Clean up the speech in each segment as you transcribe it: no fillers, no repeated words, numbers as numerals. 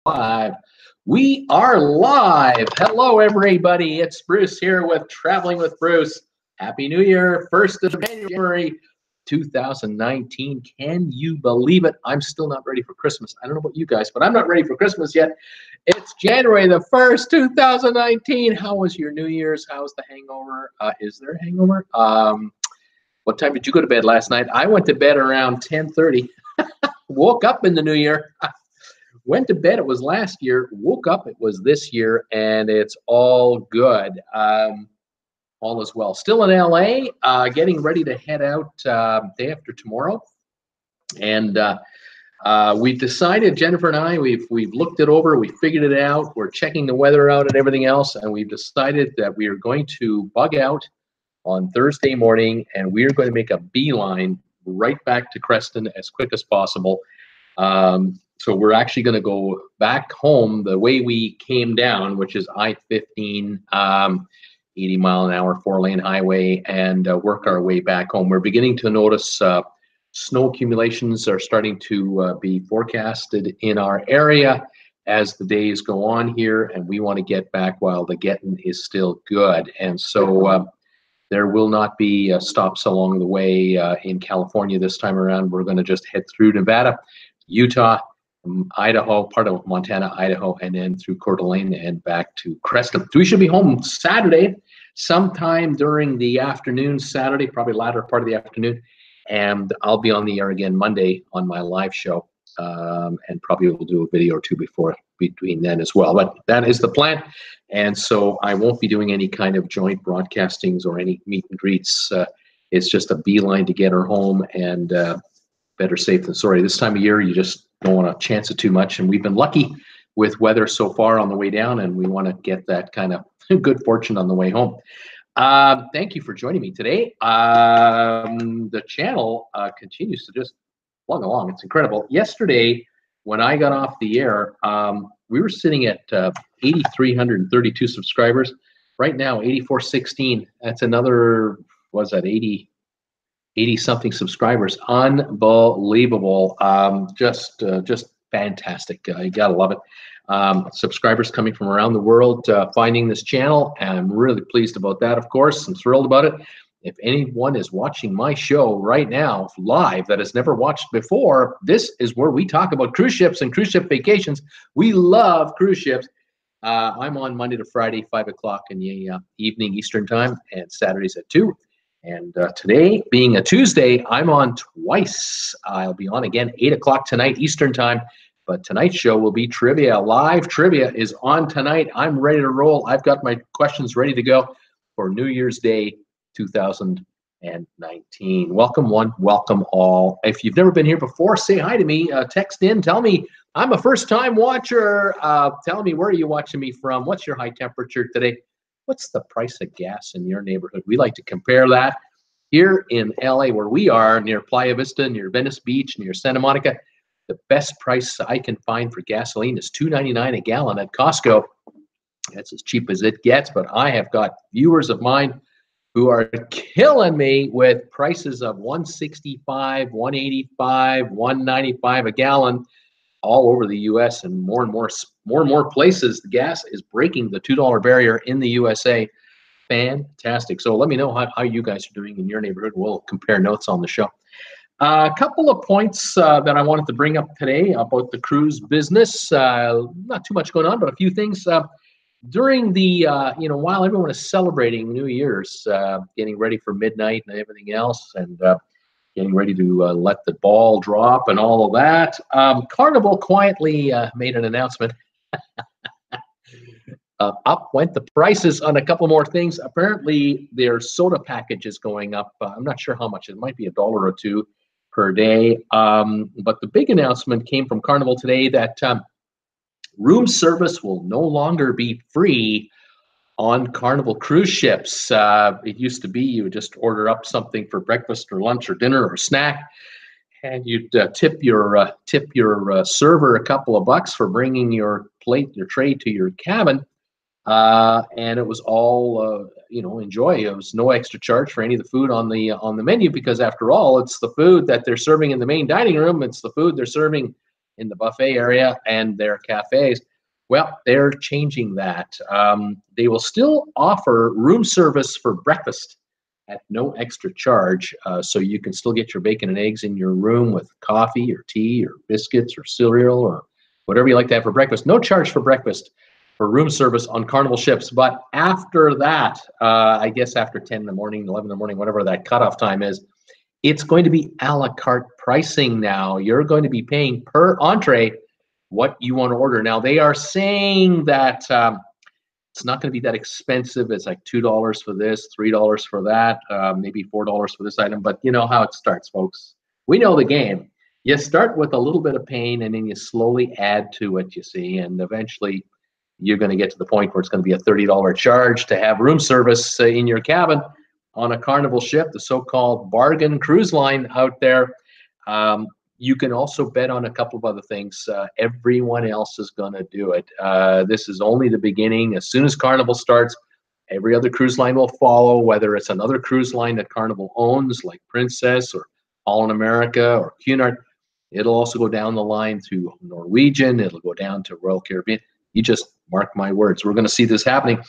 live. We are live. Hello, everybody. It's Bruce here with Traveling with Bruce. Happy New Year, 1st of January 2019. Can you believe it? I'm still not ready for Christmas. I don't know about you guys, but I'm not ready for Christmas yet. It's January the 1st, 2019. How was your New Year's? How's the hangover? Is there a hangover? What time did you go to bed last night? I went to bed around 10:30. Woke up in the new year. Went to bed, it was last year. Woke up, it was this year, and it's all good. All is well. Still in LA, getting ready to head out day after tomorrow. And we've decided, Jennifer and I, we've looked it over, we figured it out. We're checking the weather out and everything else, and we've decided that we are going to bug out on Thursday morning, and we are going to make a beeline right back to Creston as quick as possible. So we're actually going to go back home the way we came down, which is I-15, 80 mile an hour, 4-lane highway, and work our way back home. We're beginning to notice snow accumulations are starting to be forecasted in our area as the days go on here, and we want to get back while the getting is still good. And so there will not be stops along the way in California this time around. We're going to just head through Nevada, Utah, Idaho, part of Montana, Idaho, and then through Coeur d'Alene and back to Creston. So we should be home Saturday, sometime during the afternoon, Saturday, probably latter part of the afternoon. And I'll be on the air again Monday on my live show, and probably we'll do a video or two between then as well. But that is the plan. And so I won't be doing any kind of joint broadcastings or any meet and greets. It's just a beeline to get her home, and better safe than sorry. This time of year, you just don't want to chance it too much. And we've been lucky with weather so far on the way down, and we want to get that kind of good fortune on the way home. Thank you for joining me today. The channel continues to just plug along. It's incredible. Yesterday, when I got off the air, we were sitting at 8,332 subscribers. Right now, 8,416. That's another, was that 80 something subscribers. Unbelievable. Just fantastic. You gotta love it. Subscribers coming from around the world finding this channel, and I'm really pleased about that, of course. I'm thrilled about it. If anyone is watching my show right now live that has never watched before, this is where we talk about cruise ships and cruise ship vacations. We love cruise ships. I'm on Monday to Friday, 5 o'clock in the evening Eastern time, and Saturdays at 2. And today, being a Tuesday, I'm on twice. I'll be on again 8 o'clock tonight Eastern time. But tonight's show will be trivia. Live trivia is on tonight. I'm ready to roll. I've got my questions ready to go for New Year's Day 2019. Welcome one, welcome all. If you've never been here before, say hi to me. Text in, tell me I'm a first-time watcher. Tell me, where are you watching me from? What's your high temperature today? What's the price of gas in your neighborhood? We like to compare that. Here in LA, where we are, near Playa Vista, near Venice Beach, near Santa Monica, the best price I can find for gasoline is $2.99 a gallon at Costco. That's as cheap as it gets, but I have got viewers of mine who are killing me with prices of $1.65, $1.85, $1.95 a gallon all over the U.S. and more places. The gas is breaking the $2 barrier in the USA. Fantastic. So let me know how you guys are doing in your neighborhood. We'll compare notes on the show. A couple of points that I wanted to bring up today about the cruise business. Not too much going on, but a few things. During the, while everyone is celebrating New Year's, getting ready for midnight and everything else, and getting ready to let the ball drop and all of that, Carnival quietly made an announcement. Up went the prices on a couple more things. Apparently, their soda package is going up. I'm not sure how much. It might be $1 or $2 per day. But the big announcement came from Carnival today that room service will no longer be free on Carnival cruise ships. It used to be you would just order up something for breakfast or lunch or dinner or snack, and you'd tip your server a couple of bucks for bringing your tray to your cabin. And it was all, enjoy. It was no extra charge for any of the food on the menu, because after all, it's the food that they're serving in the main dining room. It's the food they're serving in the buffet area and their cafes. Well, they're changing that. They will still offer room service for breakfast at no extra charge. So you can still get your bacon and eggs in your room with coffee or tea or biscuits or cereal or whatever you like to have for breakfast. No charge for breakfast for room service on Carnival ships. But after that, I guess after 10 in the morning, 11 in the morning, whatever that cutoff time is, it's going to be a la carte pricing now. You're going to be paying per entree what you want to order. Now, they are saying that it's not going to be that expensive. It's like $2 for this, $3 for that, maybe $4 for this item. But you know how it starts, folks. We know the game. You start with a little bit of pain, and then you slowly add to it, you see, and eventually you're going to get to the point where it's going to be a $30 charge to have room service in your cabin on a Carnival ship, the so-called bargain cruise line out there. You can also bet on a couple of other things. Everyone else is going to do it. This is only the beginning. As soon as Carnival starts, every other cruise line will follow, whether it's another cruise line that Carnival owns, like Princess or All in America or Cunard. It'll also go down the line to Norwegian. It'll go down to Royal Caribbean. You just mark my words. We're going to see this happening.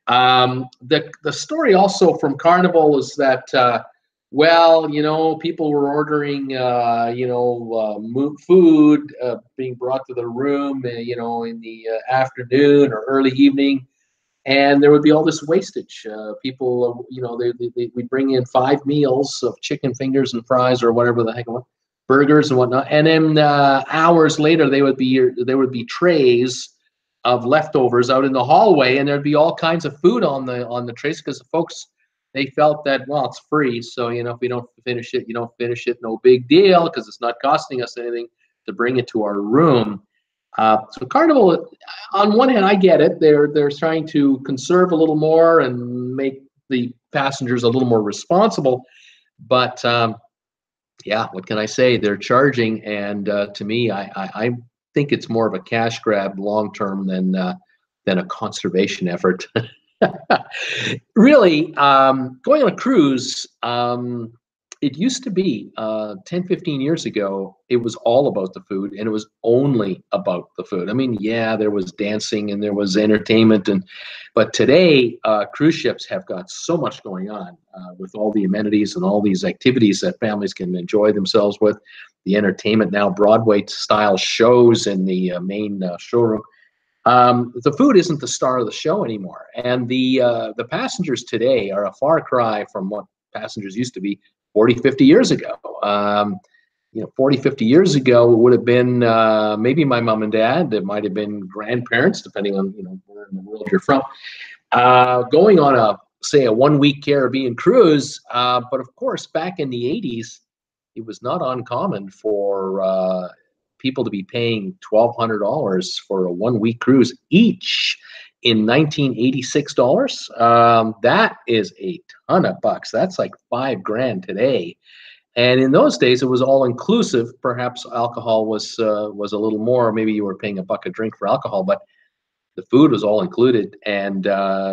The story also from Carnival is that well, you know, people were ordering, food being brought to the room, in the afternoon or early evening, and there would be all this wastage. People, we bring in 5 meals of chicken fingers and fries or whatever the heck it was, burgers and whatnot, and then hours later there would be trays of leftovers out in the hallway, and there'd be all kinds of food on the trays because the folks, they felt that, well, it's free, so if we don't finish it, you don't finish it, no big deal, because it's not costing us anything to bring it to our room. So Carnival, on one hand, I get it. They're trying to conserve a little more and make the passengers a little more responsible. But yeah, what can I say? They're charging, and to me, I think it's more of a cash grab long term than a conservation effort. Really, going on a cruise, it used to be 10, 15 years ago, it was all about the food, and it was only about the food. I mean, yeah, there was dancing and there was entertainment, but today cruise ships have got so much going on with all the amenities and all these activities that families can enjoy themselves with. The entertainment now, Broadway style shows in the main showroom. The food isn't the star of the show anymore, and the passengers today are a far cry from what passengers used to be 40, 50 years ago. 40, 50 years ago, it would have been maybe my mom and dad. It might have been grandparents, depending on where in the world you're from, going on say a 1-week Caribbean cruise. But of course, back in the 80s, it was not uncommon for people to be paying $1,200 for a 1-week cruise each in 1986 dollars. That is a ton of bucks. That's like $5,000 today. And in those days, it was all inclusive. Perhaps alcohol was a little more. Maybe you were paying $1 a drink for alcohol, but the food was all included. And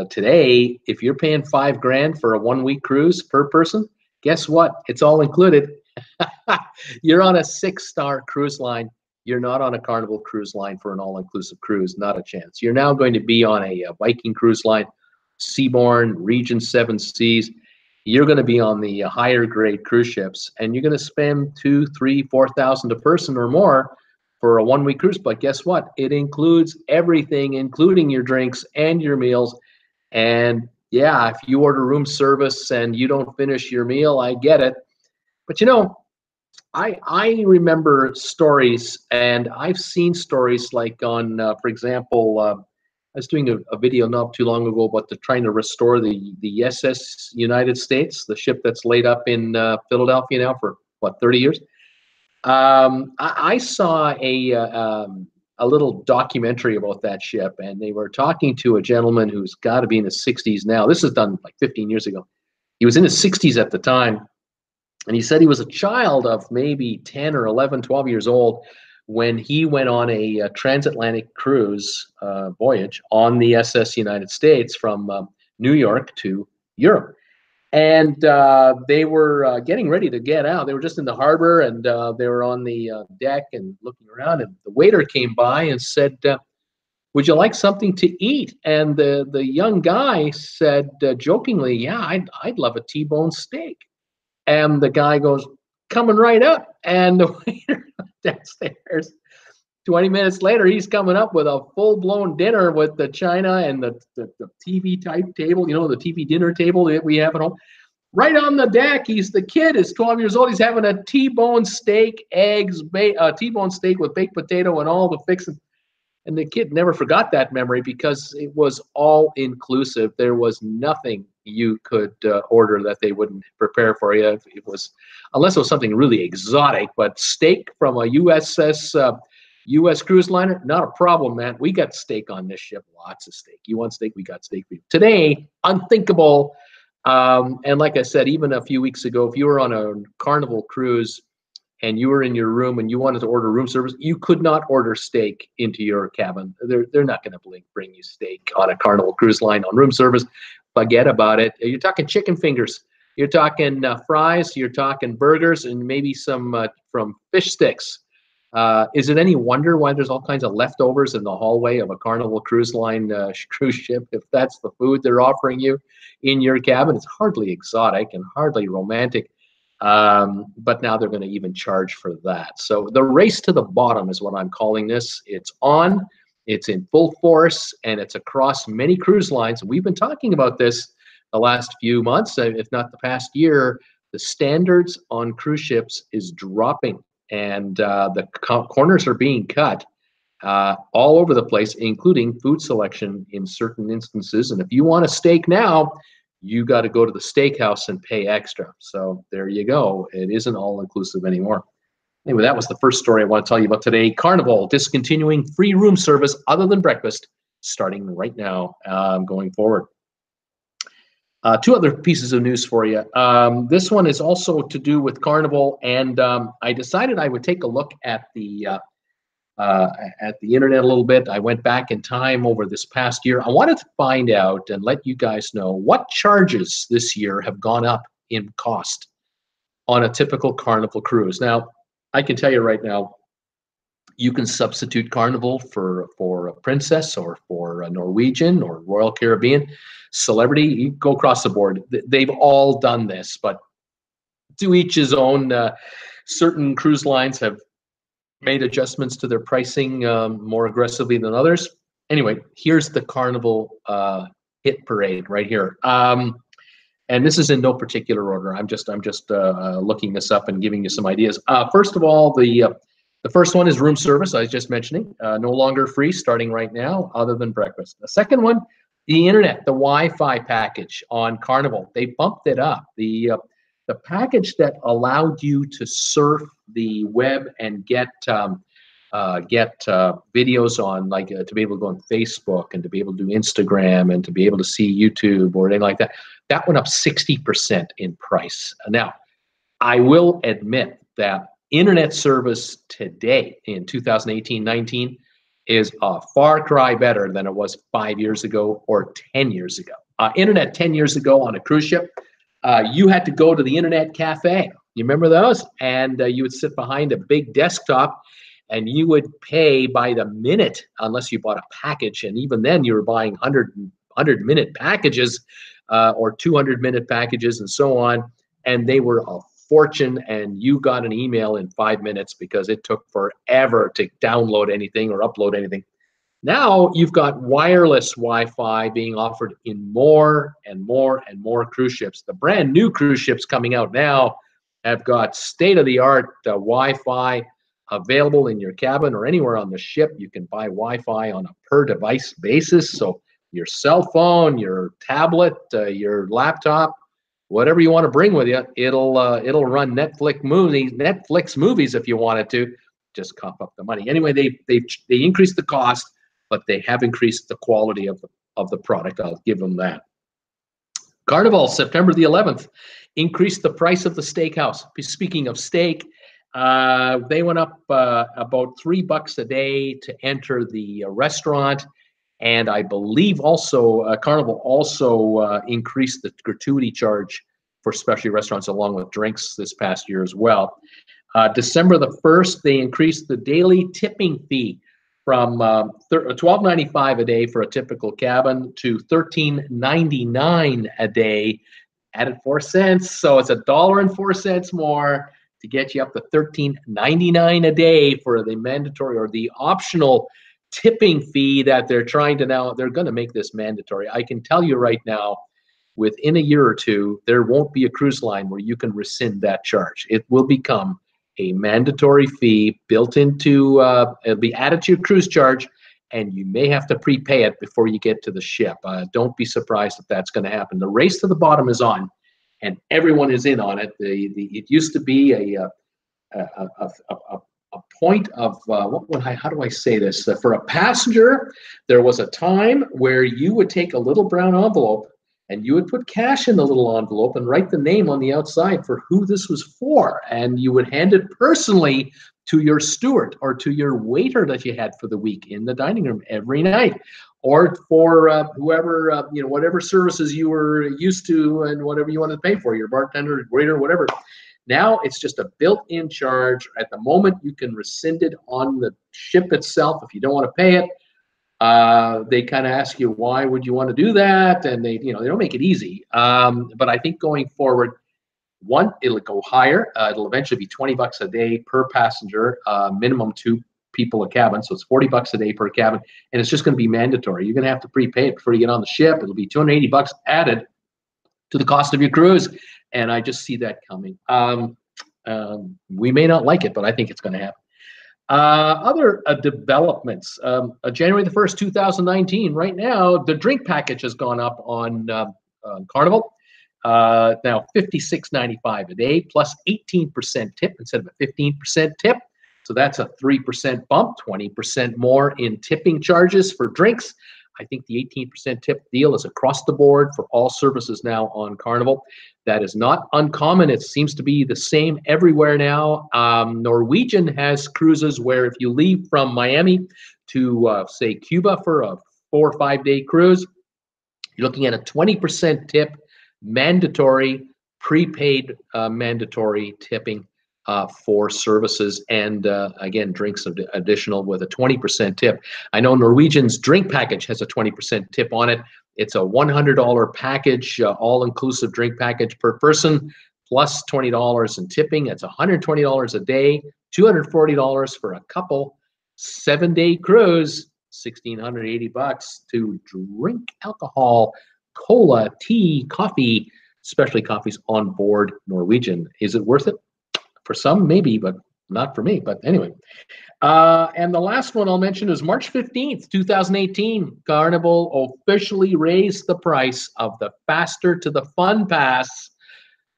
today, if you're paying $5,000 for a 1-week cruise per person, guess what? It's all included. You're on a 6-star cruise line. You're not on a Carnival cruise line for an all-inclusive cruise. Not a chance. You're now going to be on a Viking cruise line, Seabourn, Region 7 Seas. You're going to be on the higher grade cruise ships, and you're going to spend $2,000, $3,000, $4,000 a person or more for a 1-week cruise. But guess what? It includes everything, including your drinks and your meals. And yeah, if you order room service and you don't finish your meal, I get it. But I remember stories, and I've seen stories like on, for example, I was doing a video not too long ago about trying to restore the SS United States, the ship that's laid up in Philadelphia now for, what, 30 years? I saw a little documentary about that ship, and they were talking to a gentleman who's got to be in his 60s now. This is done like 15 years ago. He was in his 60s at the time. And he said he was a child of maybe 10 or 11, 12 years old when he went on a transatlantic cruise voyage on the SS United States from New York to Europe. And they were getting ready to get out. They were just in the harbor, and they were on the deck and looking around. And the waiter came by and said, "Would you like something to eat?" And the young guy said jokingly, "Yeah, I'd love a T-bone steak." And the guy goes, "Coming right up." And the waiter downstairs, 20 minutes later, he's coming up with a full-blown dinner with the china and the TV type table, the TV dinner table that we have at home. Right on the deck, the kid is 12 years old. He's having a T-bone steak, eggs, T-bone steak with baked potato and all the fixings. And the kid never forgot that memory because it was all inclusive. There was nothing you could order that they wouldn't prepare for you. It was, unless it was something really exotic, but steak from a U.S. cruise liner, not a problem, man. We got steak on this ship, lots of steak. You want steak, we got steak for you. Today, unthinkable. And like I said, even a few weeks ago, if you were on a Carnival cruise and you were in your room and you wanted to order room service, you could not order steak into your cabin. They're not going to bring you steak on a Carnival cruise line on room service. Forget about it. You're talking chicken fingers. You're talking fries. You're talking burgers and maybe some from fish sticks. Is it any wonder why there's all kinds of leftovers in the hallway of a Carnival cruise line cruise ship if that's the food they're offering you in your cabin? It's hardly exotic and hardly romantic. But now they're going to even charge for that. So the race to the bottom is what I'm calling this. It's on, it's in full force, and it's across many cruise lines. We've been talking about this the last few months, if not the past year. The standards on cruise ships is dropping, and the corners are being cut all over the place, including food selection in certain instances. And if you want a steak now, you got to go to the steakhouse and pay extra. So there you go. It isn't all inclusive anymore. Anyway, that was the first story I want to tell you about today. Carnival discontinuing free room service other than breakfast starting right now going forward. Two other pieces of news for you. This one is also to do with Carnival, and I decided I would take a look at the internet a little bit. I went back in time over this past year. I wanted to find out and let you guys know what charges this year have gone up in cost on a typical Carnival cruise. Now, I can tell you right now, you can substitute Carnival for a Princess or for a Norwegian or Royal Caribbean, Celebrity. You go across the board. They've all done this, but to each his own. Certain cruise lines have made adjustments to their pricing more aggressively than others. Anyway, here's the Carnival hit parade right here. And this is in no particular order. I'm just looking this up and giving you some ideas. First of all, the first one is room service. I was just mentioning, no longer free starting right now, other than breakfast. The second one, the internet, the Wi-Fi package on Carnival. They bumped it up. The package that allowed you to surf the web and get videos on, like to be able to go on Facebook and to be able to do Instagram and to be able to see YouTube or anything like that, that went up 60% in price. Now, I will admit that internet service today in 2018-19 is a far cry better than it was 5 years ago or 10 years ago. Internet 10 years ago on a cruise ship, you had to go to the internet cafe. You remember those? And you would sit behind a big desktop and you would pay by the minute unless you bought a package. And even then you were buying 100-minute packages or 200-minute packages and so on. And they were a fortune, and you got an email in 5 minutes because it took forever to download anything or upload anything. Now you've got wireless Wi-Fi being offered in more and more and more cruise ships. The brand new cruise ships coming out now have got state-of-the-art Wi-Fi available in your cabin or anywhere on the ship. You can buy Wi-Fi on a per-device basis. So your cell phone, your tablet, your laptop, whatever you want to bring with you, it'll run Netflix movies if you wanted to. Just cough up the money. Anyway, they increased the cost, but they have increased the quality of the product. I'll give them that. Carnival, September the 11th, increased the price of the steakhouse. Speaking of steak, they went up about $3 a day to enter the restaurant. And I believe also Carnival also increased the gratuity charge for specialty restaurants along with drinks this past year as well. December the 1st, they increased the daily tipping fee from $12.95 a day for a typical cabin to $13.99 a day, added 4 cents. So it's $1.04 more to get you up to $13.99 a day for the mandatory or the optional tipping fee that they're trying to now, they're going to make this mandatory. I can tell you right now, within a year or two, there won't be a cruise line where you can rescind that charge. It will become a mandatory fee built into, it'll be added to your cruise charge, and you may have to prepay it before you get to the ship. Don't be surprised if that's going to happen. The race to the bottom is on, and everyone is in on it. It used to be a point of, how do I say this? For a passenger, there was a time where you would take a little brown envelope and you would put cash in the little envelope and write the name on the outside for who this was for. And you would hand it personally to your steward or to your waiter that you had for the week in the dining room every night, or for whoever, whatever services you were used to and whatever you wanted to pay for, your bartender, waiter, whatever. Now it's just a built-in charge. At the moment, you can rescind it on the ship itself if you don't want to pay it. They kind of ask you, why would you want to do that? And they don't make it easy. But I think going forward, one, it'll go higher. It'll eventually be $20 a day per passenger, minimum 2 people a cabin. So it's $40 a day per cabin, and it's just going to be mandatory. You're going to have to prepay it before you get on the ship. It'll be $280 added to the cost of your cruise, and I just see that coming. We may not like it, but I think it's going to happen. Other developments. January the 1st, 2019, right now, the drink package has gone up on Carnival. Now $56.95 a day plus 18% tip instead of a 15% tip. So that's a 3% bump, 20% more in tipping charges for drinks. I think the 18% tip deal is across the board for all services now on Carnival. That is not uncommon. It seems to be the same everywhere now. Norwegian has cruises where if you leave from Miami to, say, Cuba for a 4 or 5 day cruise, you're looking at a 20% tip, mandatory, prepaid mandatory tipping for services, and again, drinks additional with a 20% tip. I know Norwegian's drink package has a 20% tip on it. It's a $100 package, all-inclusive drink package per person, plus $20 in tipping. It's $120 a day, $240 for a couple, 7-day cruise, $1,680 to drink alcohol, cola, tea, coffee, especially coffees on board Norwegian. Is it worth it? For some, maybe, but not for me. But anyway. And the last one I'll mention is March 15th, 2018. Carnival officially raised the price of the Faster to the Fun Pass.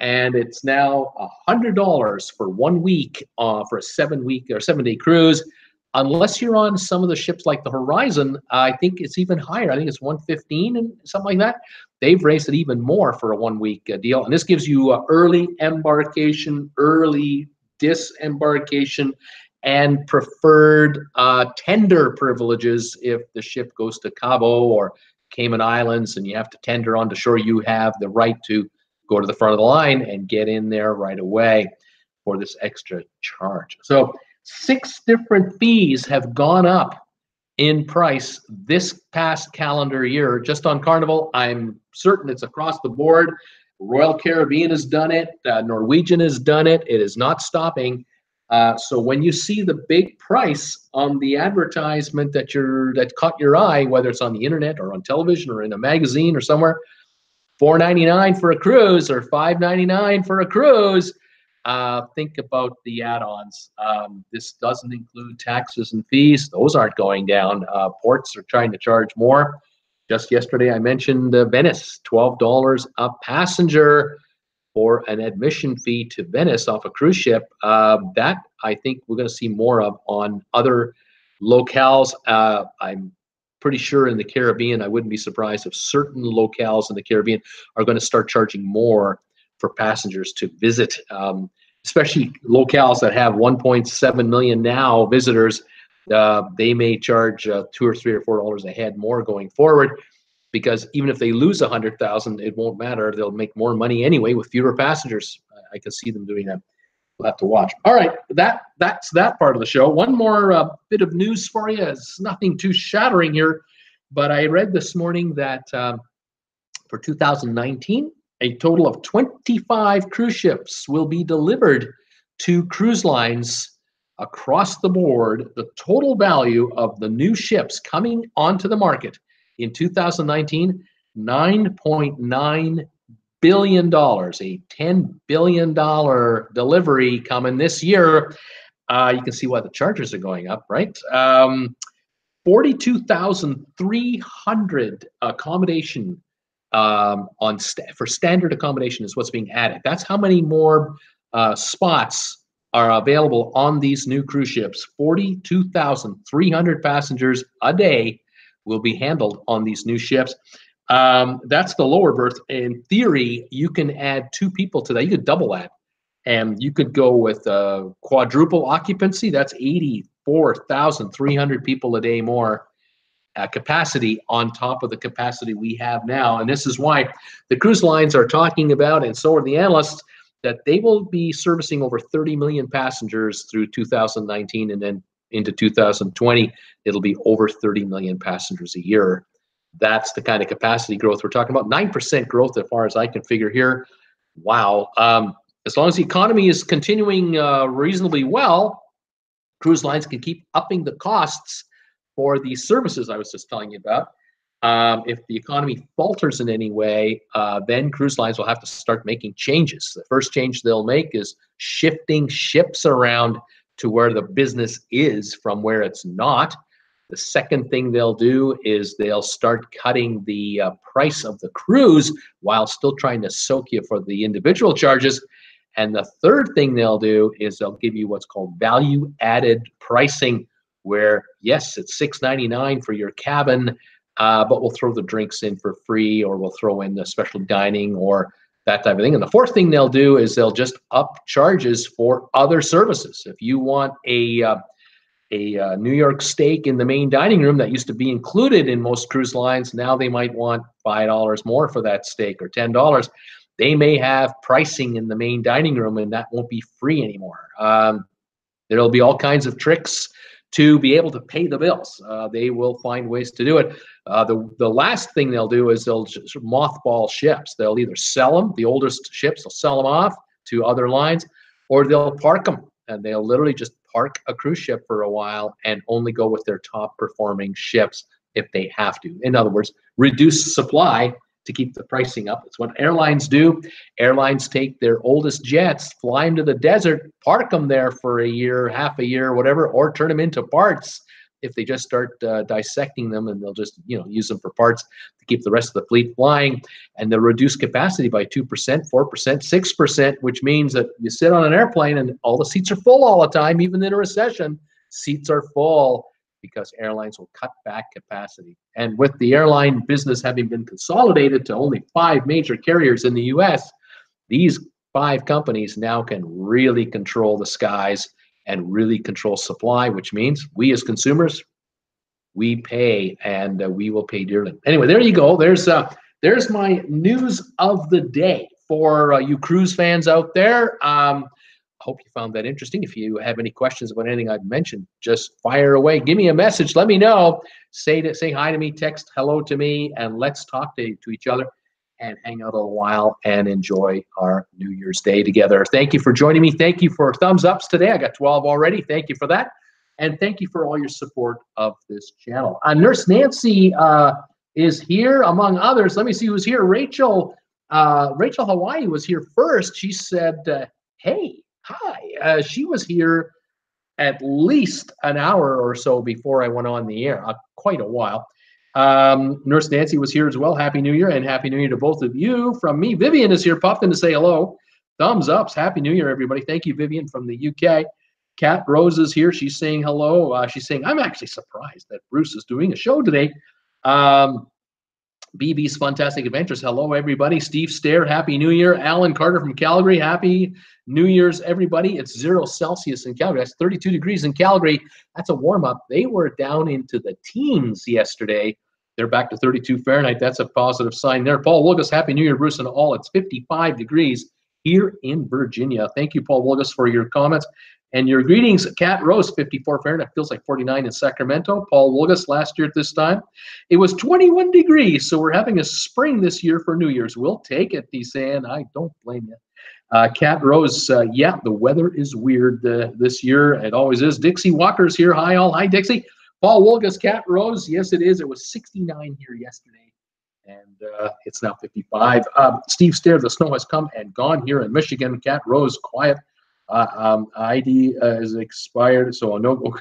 And it's now $100 for 1 week for a 7-day cruise. Unless you're on some of the ships like the Horizon, I think it's even higher. I think it's $115 and something like that. They've raised it even more for a 1 week deal. And this gives you early embarkation, early disembarkation, and preferred tender privileges if the ship goes to Cabo or Cayman Islands and you have to tender onto shore. You have the right to go to the front of the line and get in there right away for this extra charge. So 6 different fees have gone up in price this past calendar year just on Carnival. I'm certain it's across the board. Royal Caribbean has done it. Norwegian has done it. It is not stopping. So when you see the big price on the advertisement that caught your eye, whether it's on the internet or on television or in a magazine or somewhere, $4.99 for a cruise or $5.99 for a cruise, think about the add-ons. This doesn't include taxes and fees. Those aren't going down. Ports are trying to charge more. Just yesterday, I mentioned Venice, $12 a passenger for an admission fee to Venice off a cruise ship. That I think we're going to see more of on other locales. I'm pretty sure in the Caribbean, I wouldn't be surprised if certain locales in the Caribbean are going to start charging more for passengers to visit, especially locales that have 1.7 million now visitors. They may charge $2 or $3 or $4 a head more going forward because even if they lose 100,000, it won't matter. They'll make more money anyway with fewer passengers. I can see them doing that. We'll have to watch. All right, that's that part of the show. One more bit of news for you. It's nothing too shattering here, but I read this morning that for 2019, a total of 25 cruise ships will be delivered to cruise lines across the board. The total value of the new ships coming onto the market in 2019, $9.9 billion, a $10 billion delivery coming this year. You can see why the charges are going up, right? 42,300 accommodation for standard accommodation is what's being added. That's how many more spots are available on these new cruise ships. 42,300 passengers a day will be handled on these new ships. That's the lower berth. In theory, you can add 2 people to that. You could double that, and you could go with quadruple occupancy. That's 84,300 people a day more capacity on top of the capacity we have now. And this is why the cruise lines are talking about, and so are the analysts, that they will be servicing over 30 million passengers through 2019, and then into 2020, it'll be over 30 million passengers a year. That's the kind of capacity growth we're talking about. 9% growth as far as I can figure here. Wow. As long as the economy is continuing reasonably well, cruise lines can keep upping the costs for these services I was just telling you about. If the economy falters in any way, then cruise lines will have to start making changes. The first change they'll make is shifting ships around to where the business is from where it's not. The second thing they'll do is they'll start cutting the price of the cruise while still trying to soak you for the individual charges. And the third thing they'll do is they'll give you what's called value-added pricing, where, yes, it's $6.99 for your cabin, but we'll throw the drinks in for free, or we'll throw in the special dining or that type of thing. And the fourth thing they'll do is they'll just up charges for other services. If you want a New York steak in the main dining room that used to be included in most cruise lines, now they might want $5 more for that steak, or $10. They may have pricing in the main dining room, and that won't be free anymore. There'll be all kinds of tricks to be able to pay the bills. They will find ways to do it. The last thing they'll do is they'll just mothball ships. They'll either sell them, the oldest ships, they'll sell them off to other lines, or they'll park them, and they'll literally just park a cruise ship for a while and only go with their top performing ships if they have to. In other words, reduce supply to keep the pricing up. It's what airlines do. Airlines take their oldest jets, fly them to the desert, park them there for a year, half a year, whatever, or turn them into parts if they just start dissecting them, and they'll just use them for parts to keep the rest of the fleet flying. And they'll reduce capacity by 2%, 4%, 6%, which means that you sit on an airplane and all the seats are full all the time. Even in a recession, seats are full, because airlines will cut back capacity. And with the airline business having been consolidated to only 5 major carriers in the US, these 5 companies now can really control the skies and really control supply, which means we as consumers, we pay, and we will pay dearly. Anyway, there you go. There's my news of the day for you cruise fans out there. Hope you found that interesting. If you have any questions about anything I've mentioned, just fire away. Give me a message. Let me know. Say hi to me. Text hello to me, and let's talk to each other and hang out a while and enjoy our New Year's Day together. Thank you for joining me. Thank you for thumbs ups today. I got 12 already. Thank you for that. And thank you for all your support of this channel. Nurse Nancy is here, among others. Let me see who's here. Rachel Hawaii was here first. She said, hey. Hi. She was here at least an hour or so before I went on the air, quite a while. Nurse Nancy was here as well. Happy New Year, and Happy New Year to both of you. From me, Vivian is here, popped in to say hello. Thumbs ups. Happy New Year, everybody. Thank you, Vivian, from the UK. Kat Rose is here. She's saying hello. She's saying, I'm actually surprised that Bruce is doing a show today. BB's Fantastic Adventures. Hello, everybody. Steve Stair, Happy New Year. Alan Carter from Calgary. Happy New Year's, everybody. It's 0 Celsius in Calgary. That's 32 degrees in Calgary. That's a warm-up. They were down into the teens yesterday. They're back to 32 Fahrenheit. That's a positive sign there. Paul Wilgus, Happy New Year, Bruce, and all. It's 55 degrees here in Virginia. Thank you, Paul Wilgus, for your comments and your greetings. Cat Rose, 54 Fahrenheit. Feels like 49 in Sacramento. Paul Wilgus, last year at this time, it was 21 degrees. So we're having a spring this year for New Year's. We'll take it, he's saying. I don't blame you. Cat Rose, yeah, the weather is weird this year. It always is. Dixie Walker's here. Hi, all. Hi, Dixie. Paul Wilgus, Cat Rose. Yes, it is. It was 69 here yesterday, and it's now 55. Steve Stair, the snow has come and gone here in Michigan. Cat Rose, quiet. ID is expired, so no.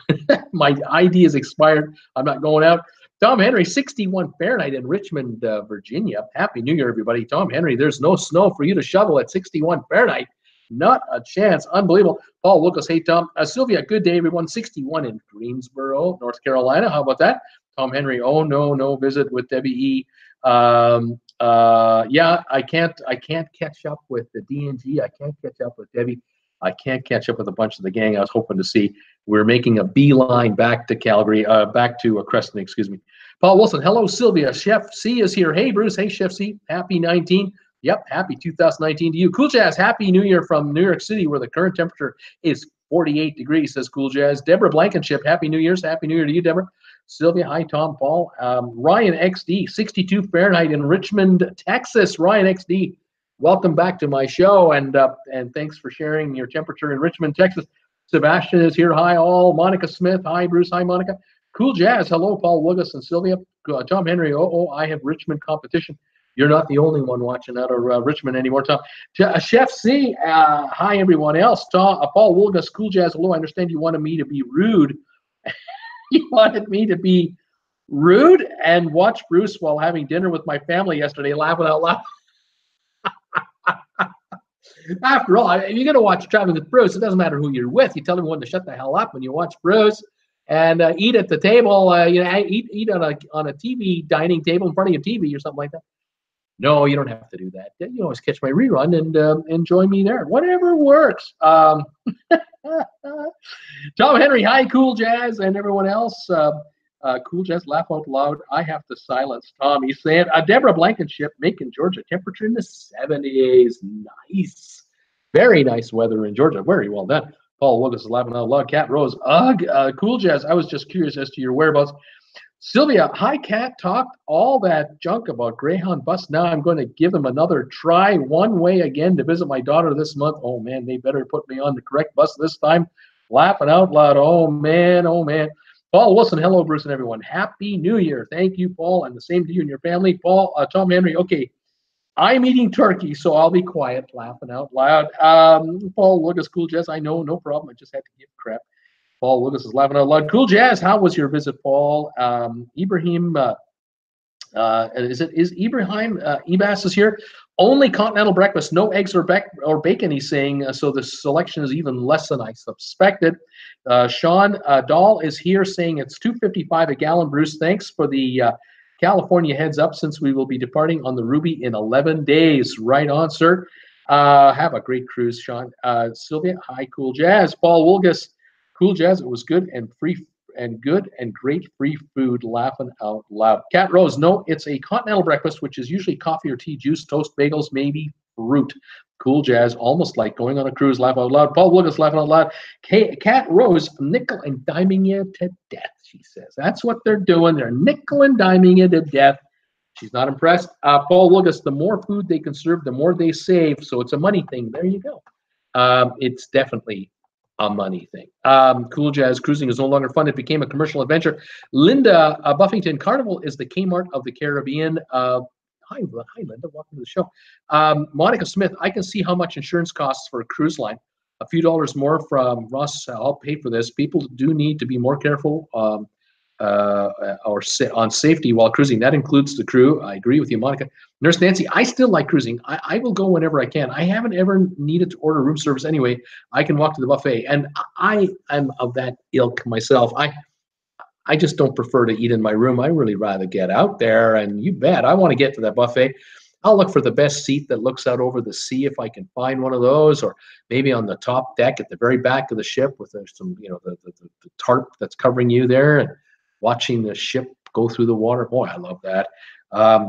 My ID is expired. I'm not going out. Tom Henry, 61 Fahrenheit in Richmond, Virginia. Happy New Year, everybody. Tom Henry, there's no snow for you to shovel at 61 Fahrenheit. Not a chance. Unbelievable. Paul Lucas, hey, Tom. Sylvia, good day, everyone. 61 in Greensboro, North Carolina. How about that? Tom Henry, oh, no visit with Debbie E. Yeah, I can't catch up with the DNG. I can't catch up with Debbie. I can't catch up with a bunch of the gang I was hoping to see. We're making a beeline back to Calgary, back to Creston, excuse me. Paul Wilson, hello, Sylvia. Chef C is here. Hey, Bruce. Hey, Chef C. Happy 19. Yep, happy 2019 to you. Cool Jazz, Happy New Year from New York City, where the current temperature is 48 degrees, says Cool Jazz. Deborah Blankenship, Happy New Year's. Happy New Year to you, Deborah. Sylvia, hi, Tom, Paul. Ryan XD, 62 Fahrenheit in Richmond, Texas. Ryan XD, welcome back to my show, and thanks for sharing your temperature in Richmond, Texas. Sebastian is here. Hi, all. Monica Smith. Hi, Bruce. Hi, Monica. Cool Jazz. Hello, Paul Wilgus and Sylvia. Tom Henry. I have Richmond competition. You're not the only one watching out of Richmond anymore, Tom. Chef C, hi, everyone else. Paul Wilgus, Cool Jazz, hello. I understand you wanted me to be rude. You wanted me to be rude and watch Bruce while having dinner with my family yesterday, laughing out loud. After all, if you're going to watch Traveling with Bruce, it doesn't matter who you're with. You tell everyone to shut the hell up when you watch Bruce. And eat at the table, eat on a TV dining table in front of your TV or something like that. No, you don't have to do that. You always catch my rerun and join me there. Whatever works. Tom Henry, hi, Cool Jazz, and everyone else. Cool Jazz, laugh out loud. I have to silence Tom. He's saying, Deborah Blankenship, Macon, Georgia, temperature in the 70s. Nice. Very nice weather in Georgia. Very well done. Paul Wilgus is laughing out loud. Cat Rose, Cool Jazz, I was just curious as to your whereabouts. Sylvia, hi, Cat, talked all that junk about Greyhound bus. Now I'm going to give them another try. One way again to visit my daughter this month. Oh, man, they better put me on the correct bus this time. Laughing out loud. Oh, man, oh, man. Paul Wilson, hello, Bruce and everyone. Happy New Year. Thank you, Paul, and the same to you and your family. Paul, Tom Henry, okay. I'm eating turkey, so I'll be quiet, laughing out loud. Paul Lucas, Cool Jazz, I know, no problem. I just had to give crap. Paul Lucas is laughing out loud. Cool Jazz, how was your visit, Paul? Ibrahim, is Ibrahim Ebas is here? Only continental breakfast, no eggs or bacon, he's saying, so the selection is even less than I suspected. Sean Dahl is here saying it's $2.55 a gallon, Bruce. Thanks for the California heads up, since we will be departing on the Ruby in 11 days. Right on, sir. Have a great cruise, Sean. Sylvia, hi, Cool Jazz. Paul Wilgus, Cool Jazz, it was good and free and good and great free food, laughing out loud. Cat Rose, no, it's a continental breakfast, which is usually coffee or tea, juice, toast, bagels, maybe fruit. Cool Jazz, almost like going on a cruise, laugh out loud. Paul Wilgus, laughing out loud. Cat Rose, nickel and diming you to death, she says. That's what they're doing. They're nickel and diming you to death. She's not impressed. Paul Wilgus, the more food they conserve, the more they save. So it's a money thing. There you go. It's definitely a money thing. Cool Jazz, cruising is no longer fun. It became a commercial adventure. Linda Buffington, Carnival is the Kmart of the Caribbean. Hi, Linda. Welcome to the show. Monica Smith, I can see how much insurance costs for a cruise line. A few dollars more from Ross. I'll pay for this. People do need to be more careful on safety while cruising. That includes the crew. I agree with you, Monica. Nurse Nancy, I still like cruising. I will go whenever I can. I haven't ever needed to order room service anyway. I can walk to the buffet, and I am of that ilk myself. I just don't prefer to eat in my room. I really rather get out there, and you bet I want to get to that buffet. I'll look for the best seat that looks out over the sea if I can find one of those, or maybe on the top deck at the very back of the ship with some, the tarp that's covering you there, and watching the ship go through the water. Boy, I love that.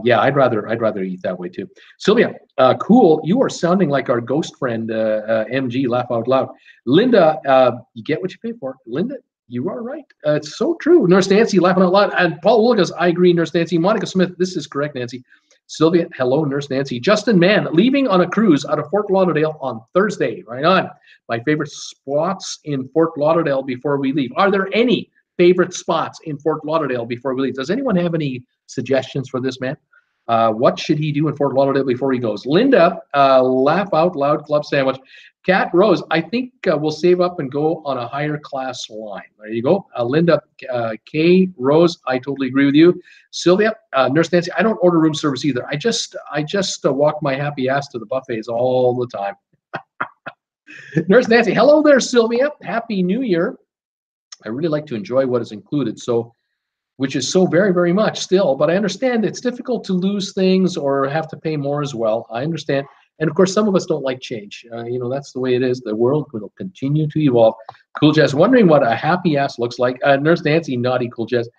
Yeah, I'd rather eat that way too. Sylvia, cool. You are sounding like our ghost friend, MG. Laugh out loud. Linda, you get what you pay for. Linda, you are right. It's so true. Nurse Nancy, laughing out loud. And Paul Wilgus, I agree. Nurse Nancy. Monica Smith, this is correct, Nancy. Sylvia, hello, Nurse Nancy. Justin Mann, leaving on a cruise out of Fort Lauderdale on Thursday. Right on. My favorite spots in Fort Lauderdale before we leave. Are there any favorite spots in Fort Lauderdale before we leave? Does anyone have any suggestions for this man? What should he do in Fort Lauderdale before he goes? Linda, laugh out loud club sandwich. Cat Rose, I think we'll save up and go on a higher class line. There you go. Linda, K Rose, I totally agree with you. Sylvia, Nurse Nancy, I don't order room service either. I just walk my happy ass to the buffets all the time. Nurse Nancy, hello there, Sylvia. Happy New Year. I really like to enjoy what is included, so which is so very, very much still, but I understand it's difficult to lose things or have to pay more as well. I understand. And of course, some of us don't like change. You know, that's the way it is. The world will continue to evolve. Cool Jazz, wondering what a happy ass looks like. Nurse Nancy, naughty Cool Jazz.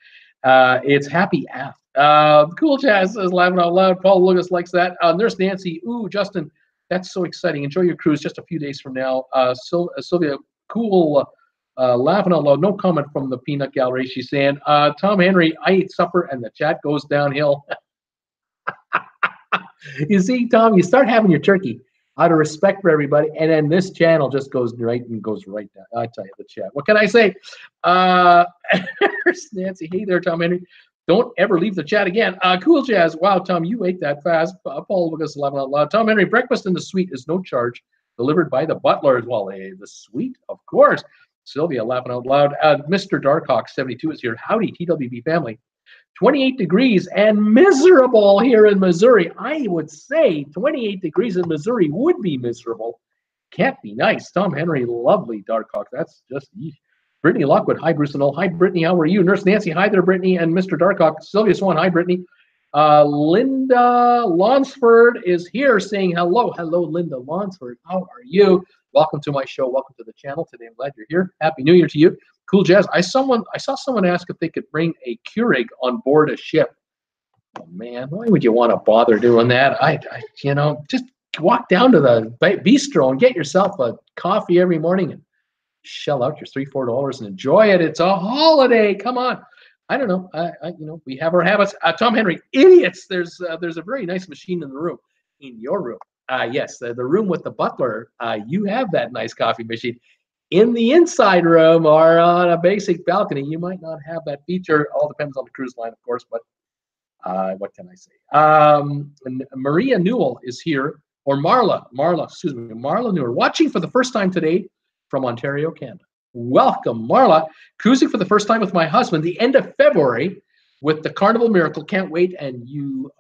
It's happy ass. Cool Jazz is laughing out loud. Paul Lucas likes that. Nurse Nancy, ooh, Justin, that's so exciting. Enjoy your cruise just a few days from now. Sylvia, cool. Laughing out loud. No comment from the peanut gallery. She's saying, Tom Henry, I ate supper and the chat goes downhill. You see, Tom, you start having your turkey out of respect for everybody, and then this channel just goes right down. I tell you, the chat. What can I say? Nancy, hey there, Tom Henry. Don't ever leave the chat again. Cool Jazz. Wow, Tom, you ate that fast. Paul Lucas, laughing out loud. Tom Henry, breakfast in the suite is no charge. Delivered by the butler as well. Hey, the suite, of course. Sylvia, laughing out loud. Mr. Darkhawk, 72 is here. Howdy, TWB family. 28 degrees and miserable here in Missouri. I would say 28 degrees in Missouri would be miserable. Can't be nice. Tom Henry, lovely Darkhawk. That's just easy. Brittany Lockwood, hi Bruce and all. Hi Brittany, how are you? Nurse Nancy, hi there Brittany, and Mr. Darkhawk. Sylvia Swan, hi Brittany. Linda Lonsford is here saying hello. Hello, Linda Lonsford. How are you? Welcome to my show. Welcome to the channel today. I'm glad you're here. Happy New Year to you. Cool Jazz. I saw someone ask if they could bring a Keurig on board a ship. Oh man, why would you want to bother doing that? I you know, just walk down to the bistro and get yourself a coffee every morning and shell out your $3-4 and enjoy it. It's a holiday. Come on. I don't know. You know, we have our habits. Tom Henry, idiots. There's a very nice machine in the room, in your room. Yes, the room with the butler. You have that nice coffee machine. In the inside room or on a basic balcony, you might not have that feature. All depends on the cruise line, of course. But what can I say? Maria Newell is here, or Marla, excuse me, Marla Newell, watching for the first time today from Ontario, Canada. Welcome, Marla. Cruising for the first time with my husband the end of February with the Carnival Miracle. Can't wait, and you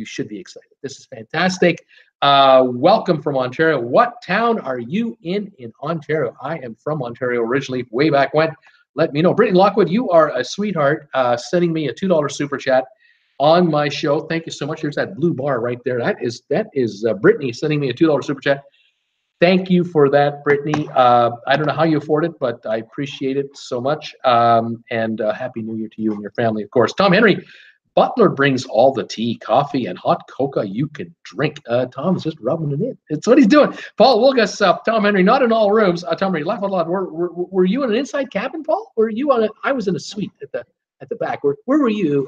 should be excited. This is fantastic. Welcome from Ontario. What town are you in Ontario? I am from Ontario originally, way back when. Let me know. Brittany Lockwood, you are a sweetheart, sending me a $2 super chat on my show. Thank you so much. There's that blue bar right there. That is Brittany sending me a $2 super chat. Thank you for that, Brittany. I don't know how you afford it, but I appreciate it so much. And Happy New Year to you and your family, of course. Tom Henry, Butler brings all the tea, coffee, and hot cocoa you can drink. Tom is just rubbing it in. It's what he's doing. Paul Wilgus, Tom Henry, not in all rooms. Tom Henry, laugh out loud. Were you in an inside cabin, Paul? Or were you on it? I was in a suite at the back. Where were you?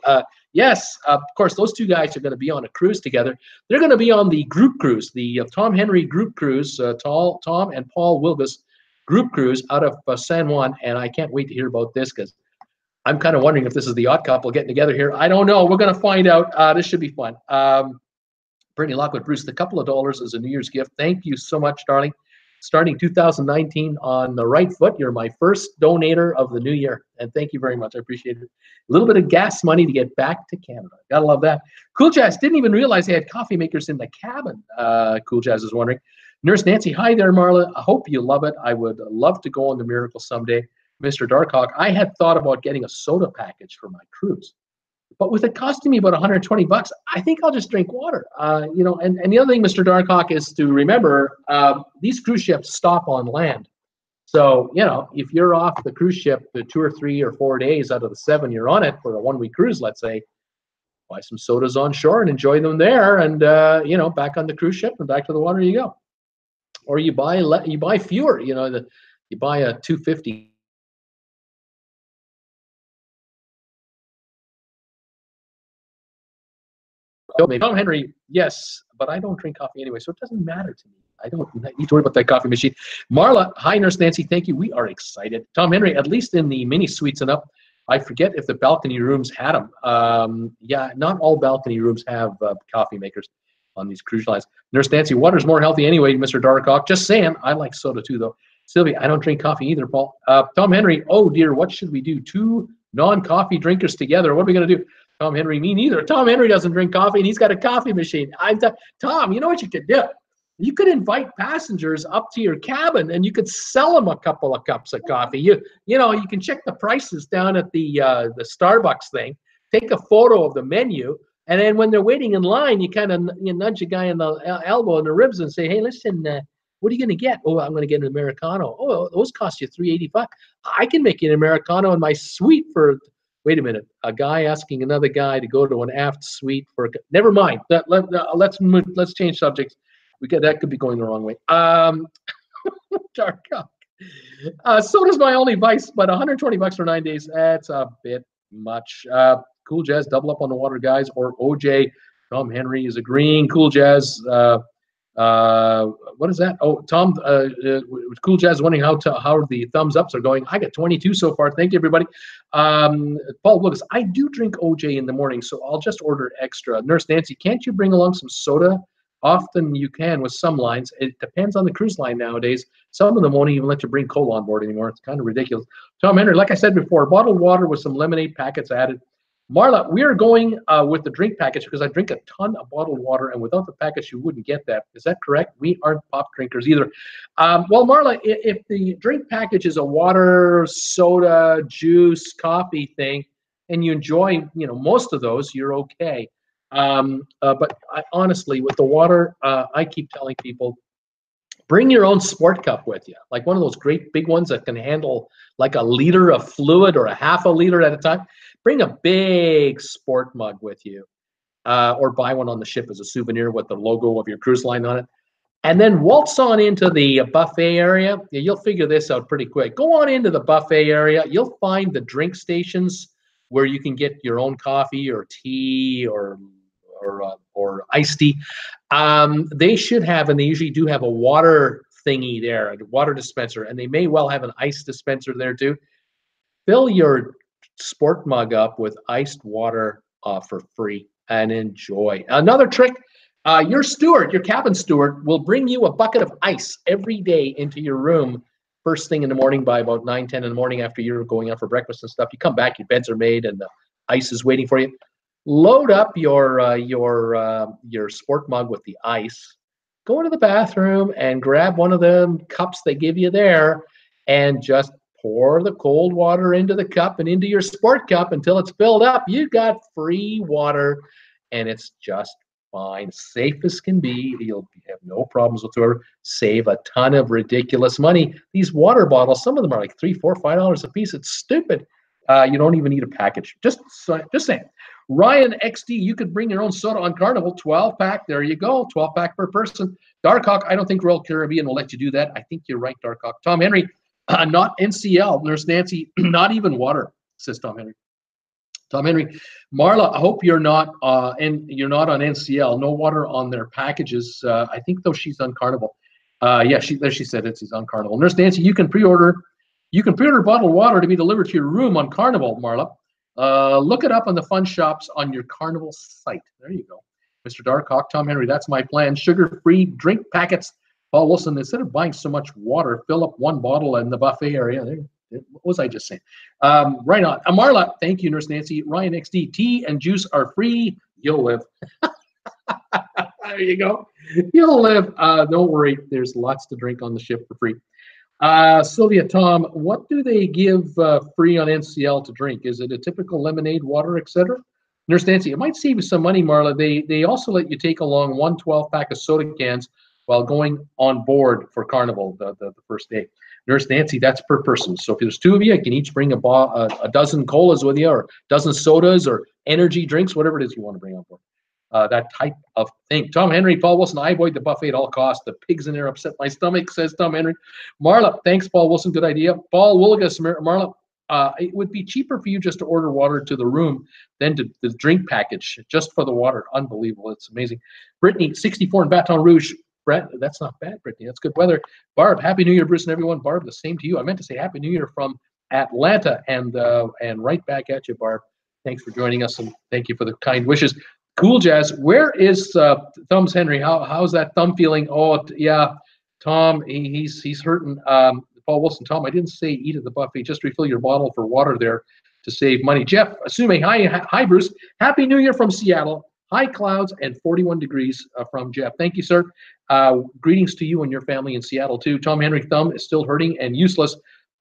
Yes, of course, those two guys are going to be on a cruise together. They're going to be on the group cruise, the Tom Henry group cruise, Tom and Paul Wilgus group cruise out of San Juan. And I can't wait to hear about this because I'm kind of wondering if this is the odd couple getting together here. I don't know. We're going to find out. This should be fun. Brittany Lockwood, Bruce, the couple of dollars is a New Year's gift. Thank you so much, darling. Starting 2019 on the right foot. You're my first donator of the new year. And thank you very much. I appreciate it. A little bit of gas money to get back to Canada. Gotta love that. Cool Jazz, didn't even realize they had coffee makers in the cabin. Cool Jazz is wondering. Nurse Nancy, hi there, Marla. I hope you love it. I would love to go on the Miracle someday. Mr. Darkhawk, I had thought about getting a soda package for my cruise, but with it costing me about $120, I think I'll just drink water. You know, and the other thing, Mr. Darkhawk, is to remember these cruise ships stop on land. So, you know, if you're off the cruise ship the 2 or 3 or 4 days out of the 7 you're on it for a 1-week cruise, let's say, buy some sodas on shore and enjoy them there, and you know, back on the cruise ship and back to the water you go. Or you buy fewer, you know, you buy a 250. Tom Henry, yes, but I don't drink coffee anyway, so it doesn't matter to me. I don't need to worry about that coffee machine. Marla, hi, Nurse Nancy, thank you. We are excited. Tom Henry, at least in the mini suites and up, I forget if the balcony rooms had them. Yeah, not all balcony rooms have coffee makers on these cruise lines. Nurse Nancy, water's more healthy anyway, Mr. Darkhawk. Just saying, I like soda too, though. Sylvia, I don't drink coffee either, Paul. Tom Henry, oh dear, what should we do? 2 non-coffee drinkers together. What are we going to do? Tom Henry, me neither. Tom Henry doesn't drink coffee, and he's got a coffee machine. Tom, you know what you could do? You could invite passengers up to your cabin, and you could sell them a couple of cups of coffee. You know, you can check the prices down at the Starbucks thing. Take a photo of the menu, and then when they're waiting in line, you kind of nudge a guy in the elbow and the ribs and say, "Hey, listen, what are you going to get?" "Oh, I'm going to get an Americano." "Oh, those cost you $3.85. I can make you an Americano in my suite for." Wait a minute, a guy asking another guy to go to an aft suite for. Never mind. Let's change subjects. That could be going the wrong way. Dark. Soda's my only vice, but $120 for 9 days. That's a bit much. Cool Jazz, double up on the water, guys, or OJ. Tom Henry is agreeing. Cool Jazz. What is that? Oh, Tom, Cool Jazz wondering how the thumbs ups are going. I got 22 so far. Thank you, everybody. Paul Lucas, I do drink OJ in the morning, so I'll just order extra. Nurse Nancy, can't you bring along some soda? Often you can with some lines. It depends on the cruise line nowadays. Some of them won't even let you bring cola on board anymore. It's kind of ridiculous. Tom Henry, like I said before, bottled water with some lemonade packets added. Marla, we are going with the drink package because I drink a ton of bottled water, and without the package, you wouldn't get that. Is that correct? We aren't pop drinkers either. Well, Marla, if the drink package is a water, soda, juice, coffee thing, and you enjoy, you know, most of those, you're okay. But honestly, with the water, I keep telling people, bring your own sport cup with you, like one of those great big ones that can handle like a liter of fluid or a half a liter at a time. Bring a big sport mug with you, or buy one on the ship as a souvenir with the logo of your cruise line on it. And then waltz on into the buffet area. You'll figure this out pretty quick. Go on into the buffet area. You'll find the drink stations where you can get your own coffee or tea or iced tea. They should have, and they usually do have, a water thingy there, a water dispenser, and they may well have an ice dispenser there too. Fill your sport mug up with iced water for free and enjoy. Another trick, your cabin steward will bring you a bucket of ice every day into your room first thing in the morning by about 9, 10 in the morning after you're going out for breakfast and stuff. You come back, your beds are made, and the ice is waiting for you. Load up your sport mug with the ice. Go into the bathroom and grab one of them cups they give you there, and just pour the cold water into the cup and into your sport cup until it's filled up. You got free water, and it's just fine. Safe as can be. You'll have no problems whatsoever. Save a ton of ridiculous money. These water bottles, some of them are like $3, $4, $5 a piece. It's stupid. You don't even need a package. Just saying. Ryan XD, you could bring your own soda on Carnival, 12-pack. There you go, 12-pack per person. Darkhawk, I don't think Royal Caribbean will let you do that. I think you're right, Darkhawk. Tom Henry, not NCL. Nurse Nancy, not even water, says Tom Henry. Tom Henry, Marla, I hope you're not on NCL. No water on their packages. I think though she's on Carnival. Yeah, she said it's on Carnival. Nurse Nancy, you can pre-order bottled water to be delivered to your room on Carnival, Marla. Look it up on the fun shops on your Carnival site. There you go. Mr. Darkhawk, Tom Henry, that's my plan. Sugar-free drink packets. Paul Wilson, instead of buying so much water, fill up one bottle in the buffet area. What was I just saying? Right on. Marla, thank you, Nurse Nancy. Ryan XD, tea and juice are free. You'll live. There you go. You'll live. Don't worry. There's lots to drink on the ship for free. Sylvia, Tom, what do they give free on NCL to drink? Is it a typical lemonade, water, etc.? Nurse Nancy, it might save you some money, Marla. They also let you take along 1 12-pack of soda cans while going on board for Carnival the first day. Nurse Nancy, that's per person. So if there's two of you, you can each bring a dozen colas with you, or a dozen sodas, or energy drinks, whatever it is you want to bring on board. That type of thing. Tom Henry, Paul Wilson, I avoid the buffet at all costs. The pigs in there upset my stomach, says Tom Henry. Marla, thanks, Paul Wilson, good idea. Paul Willigas, Marla, it would be cheaper for you just to order water to the room than to the drink package, just for the water. Unbelievable. It's amazing. Brittany, 64 in Baton Rouge. Brett, that's not bad, Brittany. That's good weather. Barb, Happy New Year, Bruce and everyone. Barb, the same to you. I meant to say Happy New Year from Atlanta, and right back at you, Barb. Thanks for joining us, and thank you for the kind wishes. Cool Jazz, where is Thumbs Henry? How's that thumb feeling? Oh, yeah, Tom, he's hurting. Paul Wilson, Tom, I didn't say eat at the buffet. Just refill your bottle for water there to save money. Jeff Asume, hi, Bruce. Happy New Year from Seattle. High clouds and 41 degrees from Jeff. Thank you, sir. Greetings to you and your family in Seattle, too. Tom Henry, thumb is still hurting and useless.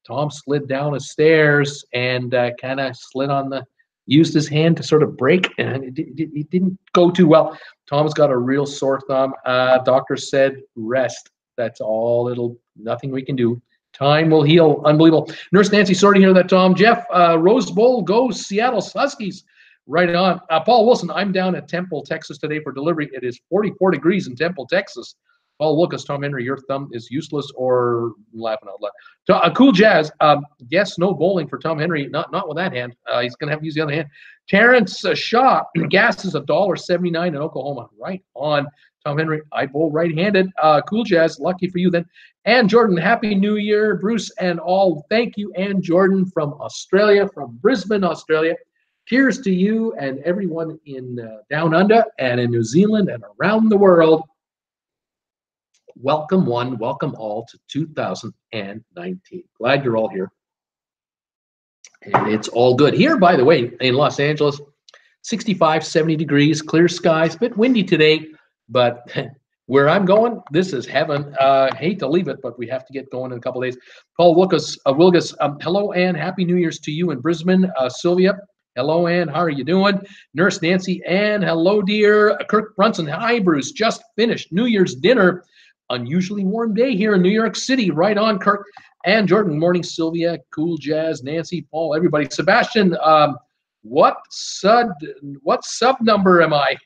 Tom slid down the stairs and kind of slid on the, used his hand to sort of break, and it didn't go too well. Tom's got a real sore thumb. Doctor said rest. That's all. Nothing we can do. Time will heal. Unbelievable. Nurse Nancy, sorry to hear that, Tom. Jeff, Rose Bowl goes Seattle Huskies. Right on. Paul Wilson, I'm down at Temple, Texas today for delivery. It is 44 degrees in Temple, Texas. Paul Lucas, Tom Henry, your thumb is useless or laughing out loud. Cool Jazz, yes, no bowling for Tom Henry. Not with that hand. He's going to have to use the other hand. Terrence Shaw, gas is $1.79 in Oklahoma. Right on. Tom Henry, I bowl right-handed. Cool Jazz, lucky for you then. And Jordan, Happy New Year, Bruce and all. Thank you, and Jordan from Australia, from Brisbane, Australia. Cheers to you and everyone in Down Under and in New Zealand and around the world. Welcome one, welcome all to 2019. Glad you're all here. And it's all good. Here, by the way, in Los Angeles, 65, 70 degrees, clear skies, a bit windy today, but where I'm going, this is heaven. Hate to leave it, but we have to get going in a couple of days. Paul Wilgus, hello, Ann. Happy New Year's to you in Brisbane. Sylvia, hello, Ann. How are you doing? Nurse Nancy, Ann, hello, dear. Kirk Brunson, hi, Bruce. Just finished New Year's dinner. Unusually warm day here in New York City. Right on, Kirk. And Jordan, morning, Sylvia, Cool Jazz, Nancy, Paul, everybody. Sebastian, what sub number am I?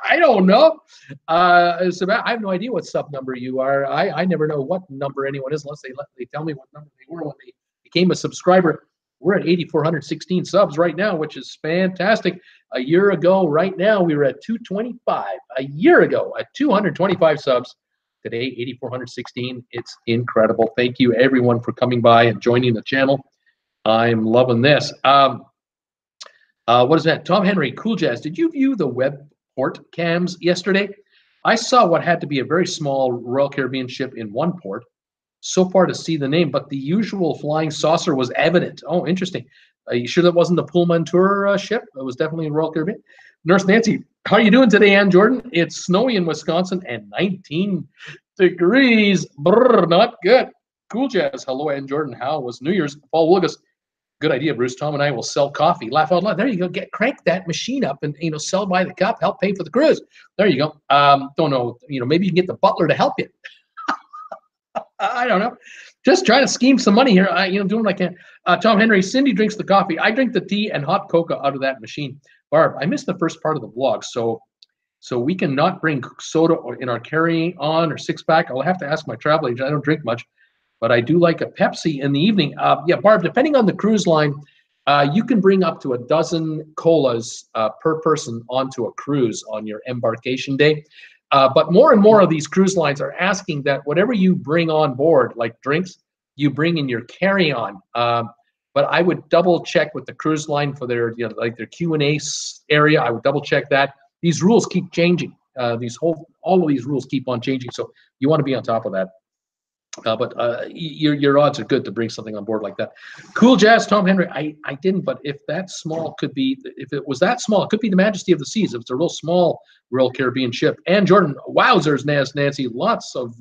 I don't know. I have no idea what sub number you are. I never know what number anyone is unless they tell me what number they were when they became a subscriber. We're at 8,416 subs right now, which is fantastic. A year ago, right now, we were at 225. A year ago, at 225 subs. Today, 8,416. It's incredible. Thank you, everyone, for coming by and joining the channel. I'm loving this. What is that? Tom Henry, Cool Jazz. Did you view the web port cams yesterday? I saw what had to be a very small Royal Caribbean ship in one port. So far to see the name, but the usual flying saucer was evident. Oh, interesting. Are you sure that wasn't the Pullmantur ship? It was definitely in Royal Caribbean. Nurse Nancy, how are you doing today, Ann Jordan? It's snowy in Wisconsin and 19 degrees. Brr, not good. Cool Jazz. Hello, Ann Jordan. How was New Year's? Paul Wilgus. Good idea, Bruce. Tom and I will sell coffee. Laugh out loud. There you go. Crank that machine up and sell by the cup. Help pay for the cruise. There you go. Don't know. Maybe you can get the butler to help you. I don't know. Just trying to scheme some money here. Doing what I can. Tom Henry, Cindy drinks the coffee. I drink the tea and hot cocoa out of that machine. Barb, I missed the first part of the vlog, so we cannot bring soda in our carry-on or six-pack. I'll have to ask my travel agent. I don't drink much, but I do like a Pepsi in the evening. Yeah, Barb, depending on the cruise line, you can bring up to a dozen colas per person onto a cruise on your embarkation day. But more and more of these cruise lines are asking that whatever you bring on board, like drinks, you bring in your carry-on. But I would double check with the cruise line for their, their Q&A area. I would double check that. These rules keep changing. All of these rules keep on changing. So you want to be on top of that. But your odds are good to bring something on board like that. Cool Jazz, Tom Henry. I didn't, but if that small if it was that small, it could be the Majesty of the Seas. If it's a real small Royal Caribbean ship. And Jordan, wowzers, Nancy, lots of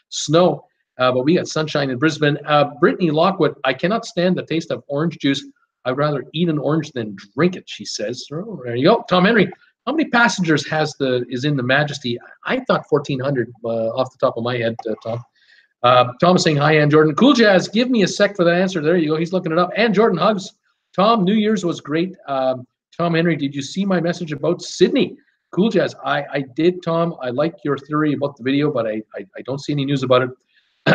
snow. But we got sunshine in Brisbane. Brittany Lockwood, I cannot stand the taste of orange juice. I'd rather eat an orange than drink it, she says. Oh, there you go. Tom Henry, how many passengers is in the Majesty? I thought 1,400 off the top of my head, Tom. Tom is saying, hi, Ann Jordan. Cool Jazz, give me a sec for that answer. There you go. He's looking it up. Ann Jordan hugs. Tom, New Year's was great. Tom Henry, did you see my message about Sydney? Cool Jazz, I did, Tom. I like your theory about the video, but I don't see any news about it.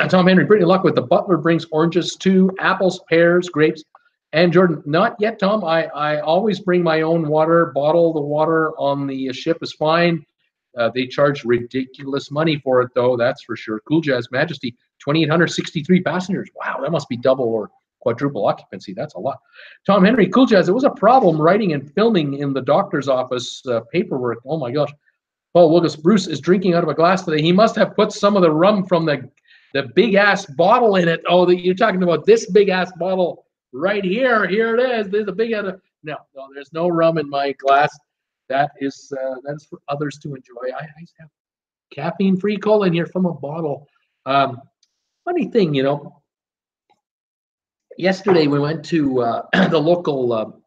Tom Henry, pretty luck with the butler brings oranges too, apples, pears, grapes. And Jordan, not yet, Tom. I always bring my own water bottle. The water on the ship is fine. They charge ridiculous money for it, though. That's for sure. Cool Jazz Majesty, 2,863 passengers. Wow, that must be double or quadruple occupancy. That's a lot. Tom Henry, Cool Jazz, it was a problem writing and filming in the doctor's office paperwork. Oh, my gosh. Paul Wilgus, Bruce is drinking out of a glass today. He must have put some of the rum from the big-ass bottle in it. Oh, you're talking about this big-ass bottle right here. Here it is. There's a big no, there's no rum in my glass. That is for others to enjoy. I have caffeine-free cola in here from a bottle. Funny thing, you know, yesterday we went to the local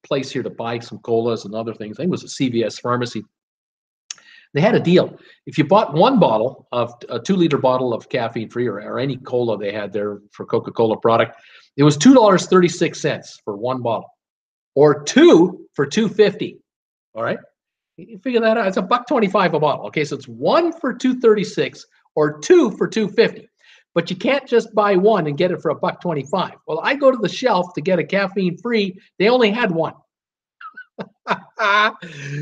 place here to buy some colas and other things. I think it was a CVS pharmacy. They had a deal. If you bought one bottle of a 2-liter bottle of caffeine-free or any cola they had there for Coca-Cola product, it was $2.36 for one bottle, or two for $2.50. All right, you figure that out. It's $1.25 a bottle. Okay, so it's one for $2.36 or two for $2.50. But you can't just buy one and get it for $1.25. Well, I go to the shelf to get a caffeine-free. They only had one.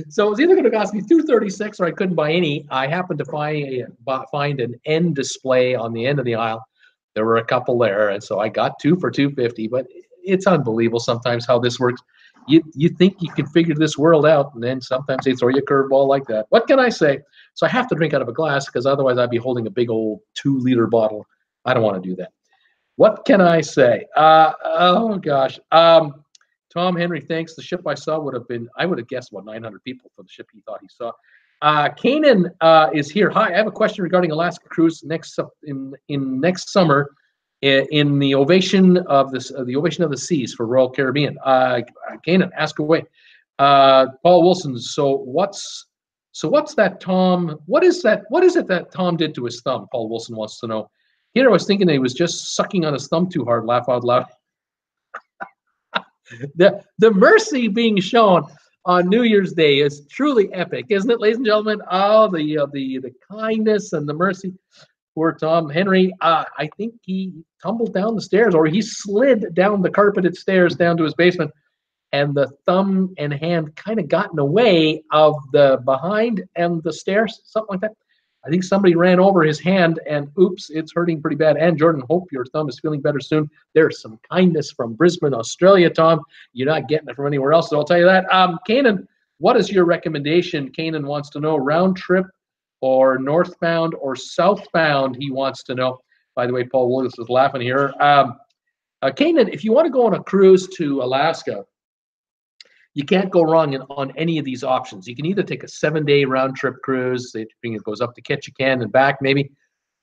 So it was either going to cost me $2.36 or I couldn't buy any. I happened to find an end display on the end of the aisle. There were a couple there, and so I got two for $2.50. But it's unbelievable sometimes how this works. You think you can figure this world out, and then sometimes they throw you a curveball like that. What can I say? So I have to drink out of a glass because otherwise I'd be holding a big old 2-liter bottle. I don't want to do that. What can I say? Oh gosh. Tom Henry, thanks. The ship I saw I would have guessed about 900 people for the ship he thought he saw. Kanan is here. Hi, I have a question regarding Alaska cruise next summer in the Ovation of the Seas for Royal Caribbean. Kanan, ask away. Paul Wilson. So what's that, Tom? What is it that Tom did to his thumb? Paul Wilson wants to know. Here I was thinking that he was just sucking on his thumb too hard. Laugh out loud. The mercy being shown on New Year's Day is truly epic, isn't it, ladies and gentlemen? Oh, the kindness and the mercy. Poor Tom Henry. I think he tumbled down the stairs, or he slid down the carpeted stairs down to his basement, and the thumb and hand kind of got in the way of the behind and the stairs, something like that. I think somebody ran over his hand, and oops, it's hurting pretty bad. And Jordan, hope your thumb is feeling better soon. There's some kindness from Brisbane, Australia, Tom. You're not getting it from anywhere else, so I'll tell you that. Kanan, what is your recommendation? Kanan wants to know round trip or northbound or southbound, he wants to know. By the way, Paul Willis is laughing here. Kanan, if you want to go on a cruise to Alaska, you can't go wrong on any of these options. You can either take a 7-day round trip cruise, it goes up to Ketchikan and back maybe,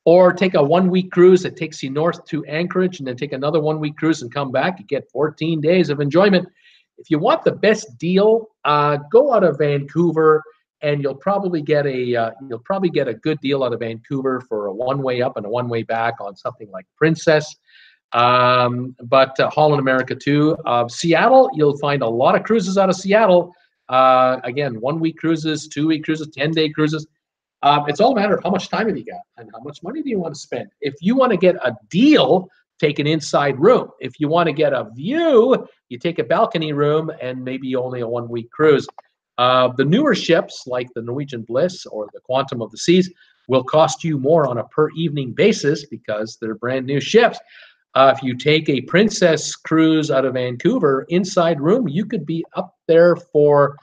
or take a 1-week cruise that takes you north to Anchorage, and then take another 1-week cruise and come back. You get 14 days of enjoyment. If you want the best deal, go out of Vancouver, and you'll probably get a good deal out of Vancouver for a 1-way up and a 1-way back on something like Princess. But Holland America too. Seattle, you'll find a lot of cruises out of Seattle. Again, 1-week cruises, 2-week cruises, 10-day cruises. It's all a matter of how much time have you got and how much money do you want to spend. If you want to get a deal, take an inside room. If you want to get a view, you take a balcony room and maybe only a 1-week cruise. The newer ships like the Norwegian Bliss or the Quantum of the Seas will cost you more on a per evening basis because they're brand new ships. If you take a Princess cruise out of Vancouver, inside room, you could be up there for,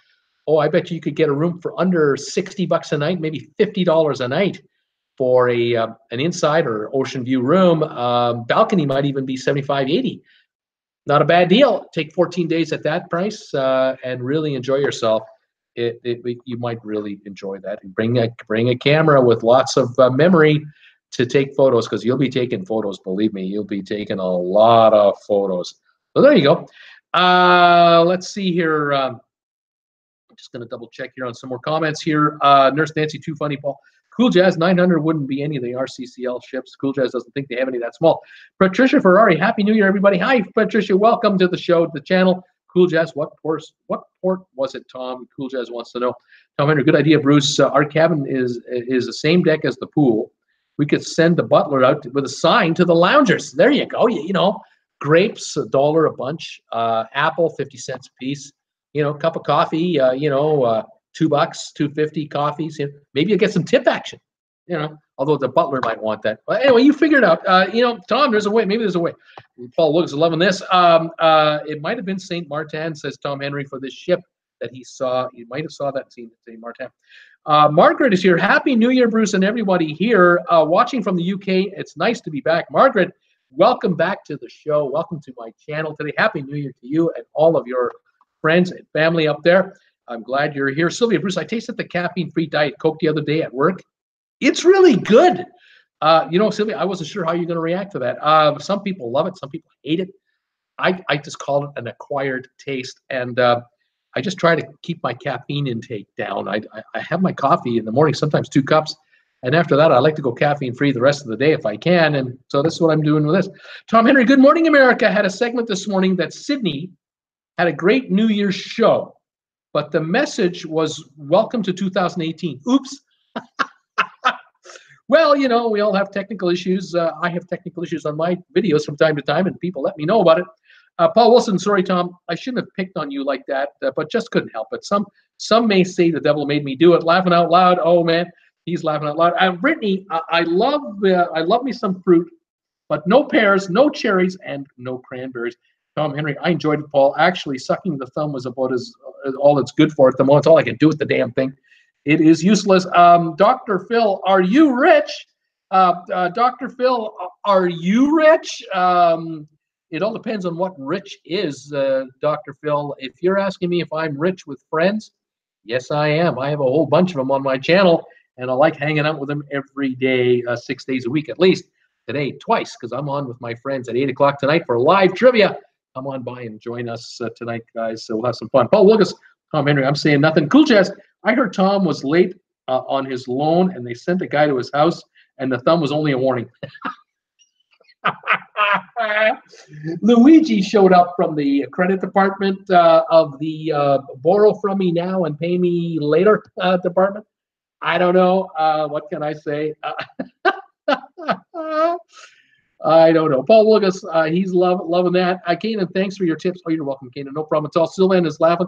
I bet you could get a room for under $60 a night, maybe $50 a night for an inside or ocean view room. Balcony might even be $75, $80. Not a bad deal. Take 14 days at that price and really enjoy yourself. You might really enjoy that. And bring a camera with lots of memory to take photos, because you'll be taking photos. Believe me, you'll be taking a lot of photos. So there you go. Let's see here. Just going to double check here on some more comments here. Nurse Nancy, too funny, Paul. Cool Jazz 900 wouldn't be any of the RCCL ships. Cool Jazz doesn't think they have any that small. Patricia Ferrari, Happy New Year, everybody. Hi, Patricia. Welcome to the show, the channel. Cool Jazz, what port was it, Tom? Cool Jazz wants to know. Tom Henry, good idea, Bruce. Our cabin is the same deck as the pool. We could send the butler out with a sign to the loungers. There you go. You know, grapes, $1 a bunch. Apple, 50 cents a piece. You know, cup of coffee, $2, $2.50 coffees. You know, maybe you'll get some tip action, you know, although the butler might want that. But anyway, you figure it out. Tom, there's a way. Maybe there's a way. Paul Wilkes is loving this. It might have been St. Martin, says Tom Henry, for this ship that he saw. You might have saw that in St. Martin. Margaret is here. Happy New Year, Bruce, and everybody here watching from the UK. It's nice to be back. Margaret, welcome back to the show. Welcome to my channel today. Happy New Year to you and all of your friends and family up there. I'm glad you're here. Sylvia, Bruce, I tasted the caffeine-free Diet Coke the other day at work. It's really good. Sylvia, I wasn't sure how you're going to react to that. Some people love it. Some people hate it. I just call it an acquired taste. And I just try to keep my caffeine intake down. I have my coffee in the morning, sometimes 2 cups. And after that, I like to go caffeine-free the rest of the day if I can. And so this is what I'm doing with this. Tom Henry, Good Morning America had a segment this morning that Sydney had a great New Year's show. But the message was, welcome to 2018. Oops. Well, you know, we all have technical issues. I have technical issues on my videos from time to time, and people let me know about it. Paul Wilson, sorry, Tom, I shouldn't have picked on you like that, but just couldn't help it. Some may say the devil made me do it. Laughing out loud. Oh man, he's laughing out loud. Brittany, I love me some fruit, but no pears, no cherries, and no cranberries. Tom Henry, I enjoyed it, Paul. Actually, sucking the thumb was about all it's good for at the moment. It's all I can do with the damn thing. It is useless. Dr. Phil, are you rich? Dr. Phil, are you rich? It all depends on what rich is, Dr. Phil. If you're asking me if I'm rich with friends, yes, I am. I have a whole bunch of them on my channel, and I like hanging out with them every day, 6 days a week at least. Today, twice, because I'm on with my friends at 8 o'clock tonight for live trivia. Come on by and join us tonight, guys. So we'll have some fun. Paul Wilkes, Tom Henry, I'm saying nothing. Cool Jazz, I heard Tom was late on his loan, and they sent a guy to his house, and the thumb was only a warning. Luigi showed up from the credit department of the borrow from me now and pay me later department. I don't know. What can I say? I don't know. Paul Wilkes, he's loving that. Kanan, thanks for your tips. Oh, you're welcome, Kanan. No problem at all. Sylvan is laughing.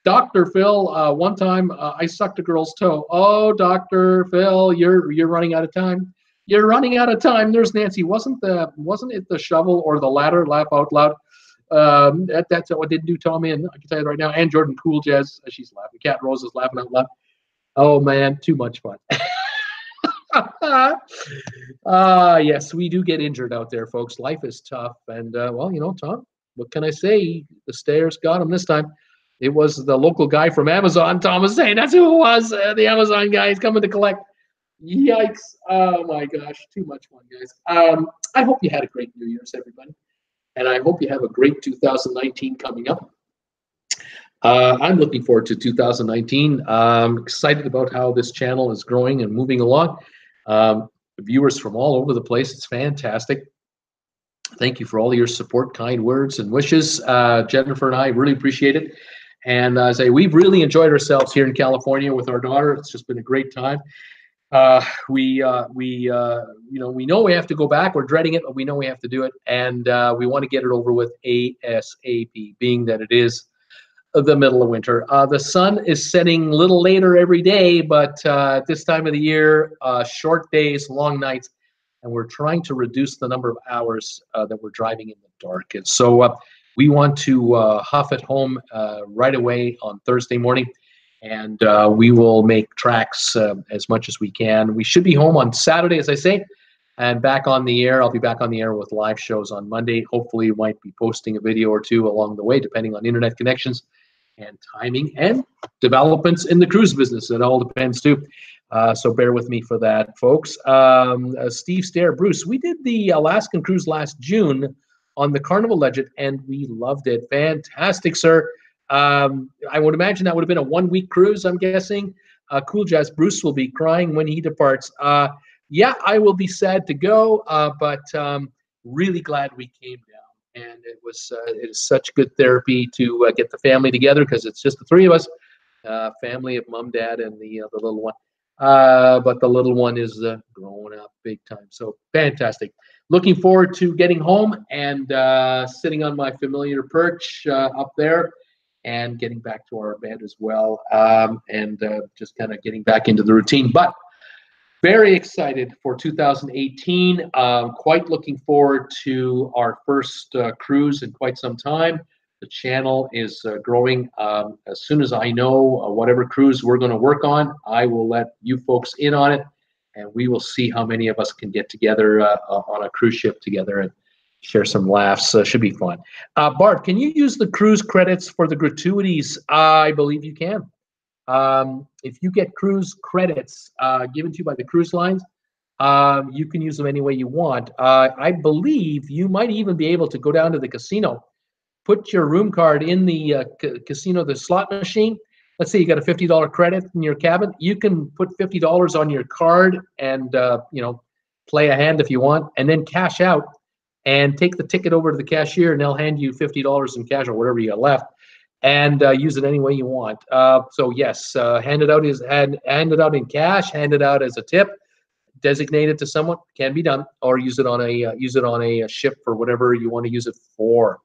Dr. Phil, one time I sucked a girl's toe. Oh, Dr. Phil, you're running out of time. You're running out of time. There's Nancy. Wasn't it the shovel or the ladder? Laugh out loud. That's what didn't do Tommy, and I can tell you right now. And Jordan, Cool Jazz, she's laughing. Cat Rose is laughing out loud. Oh man, too much fun. Yes, we do get injured out there, folks. Life is tough, and well, you know, Tom, what can I say? The stairs got him this time. It was the local guy from Amazon. Tom was saying that's who it was. The Amazon guy is coming to collect. Yikes. Oh my gosh, too much fun, guys. I hope you had a great New Year's, everybody, and I hope you have a great 2019 coming up. I'm looking forward to 2019. I'm excited about how this channel is growing and moving along. Viewers from all over the place. It's fantastic. Thank you for all your support, kind words, and wishes. Jennifer and I really appreciate it. And we've really enjoyed ourselves here in California with our daughter. It's just been a great time. We know we have to go back. We're dreading it, but we know we have to do it, and we want to get it over with ASAP, being that it is the middle of winter. The sun is setting a little later every day, but at this time of the year, short days, long nights, and we're trying to reduce the number of hours that we're driving in the dark. And so we want to huff it home right away on Thursday morning. And we will make tracks as much as we can. We should be home on Saturday, as I say, and back on the air. I'll be back on the air with live shows on Monday. Hopefully, we might be posting a video or two along the way, depending on internet connections and timing and developments in the cruise business. It all depends, too. So bear with me for that, folks. Steve Stair, Bruce, we did the Alaskan cruise last June on the Carnival Legend, and we loved it. Fantastic, sir. I would imagine that would have been a 1-week cruise, I'm guessing. Cool Jazz Bruce will be crying when he departs. Yeah, I will be sad to go, but really glad we came down. And it is such good therapy to get the family together, because it's just the three of us, family of mom, dad, and the little one. But the little one is growing up big time. So fantastic. Looking forward to getting home and sitting on my familiar perch up there and getting back to our bed as well, and just kind of getting back into the routine. But very excited for 2018. Quite looking forward to our first cruise in quite some time. The channel is growing. As soon as I know whatever cruise we're going to work on, I will let you folks in on it, and we will see how many of us can get together on a cruise ship together and share some laughs. Should be fun. Bart, can you use the cruise credits for the gratuities? I believe you can. If you get cruise credits given to you by the cruise lines, you can use them any way you want. I believe you might even be able to go down to the casino, put your room card in the casino, the slot machine. Let's say you got a $50 credit in your cabin. You can put $50 on your card and play a hand if you want, and then cash out and take the ticket over to the cashier, and they'll hand you $50 in cash or whatever you got left, and use it any way you want. So yes, hand it out in cash, hand it out as a tip, designate it to someone, can be done, or use it on a ship for whatever you want to use it for.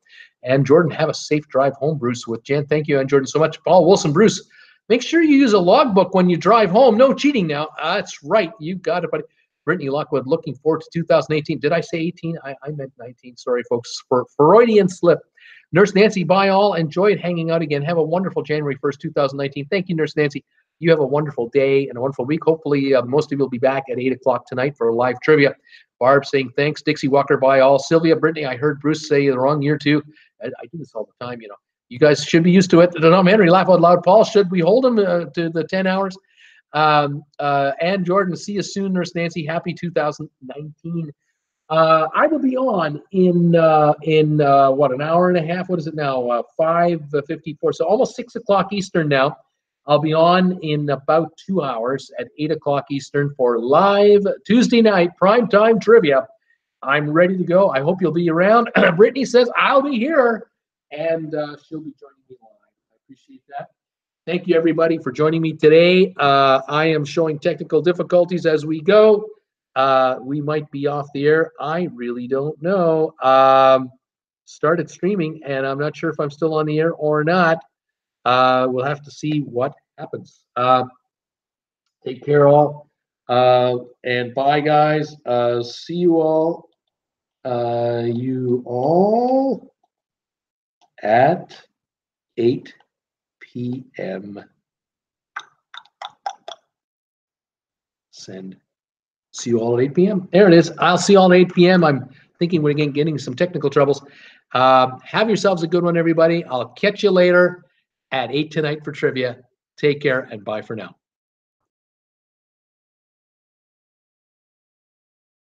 And Jordan, have a safe drive home, Bruce, with Jan. Thank you, and Jordan, so much. Paul Wilson, Bruce, make sure you use a logbook when you drive home. No cheating now. That's right. You got it, buddy. Brittany Lockwood, looking forward to 2018. Did I say 18? I meant 19. Sorry, folks. For Freudian slip. Nurse Nancy, bye all. Enjoyed hanging out again. Have a wonderful January 1st, 2019. Thank you, Nurse Nancy. You have a wonderful day and a wonderful week. Hopefully, most of you will be back at 8 o'clock tonight for a live trivia. Barb saying thanks. Dixie Walker, bye all. Sylvia, Brittany, I heard Bruce say the wrong year too. I do this all the time, you know. You guys should be used to it. The denominator, laugh out loud. Paul, should we hold him to the 10 hours? And Jordan, see you soon, Nurse Nancy. Happy 2019. I will be on in what, an hour and a half? What is it now? 5:54. So almost 6 o'clock Eastern now. I'll be on in about 2 hours at 8 o'clock Eastern for live Tuesday night primetime trivia. I'm ready to go. I hope you'll be around. Brittany says I'll be here, and she'll be joining me live. I appreciate that. Thank you, everybody, for joining me today. I am showing technical difficulties as we go. We might be off the air. I really don't know. Started streaming, and I'm not sure if I'm still on the air or not. We'll have to see what happens. Take care, all. And bye, guys. See you all. At 8 p.m. Send. See you all at 8 p.m. There it is. I'll see you all at 8 p.m. I'm thinking we're getting some technical troubles. Have yourselves a good one, everybody. I'll catch you later at 8 tonight for trivia. Take care and bye for now.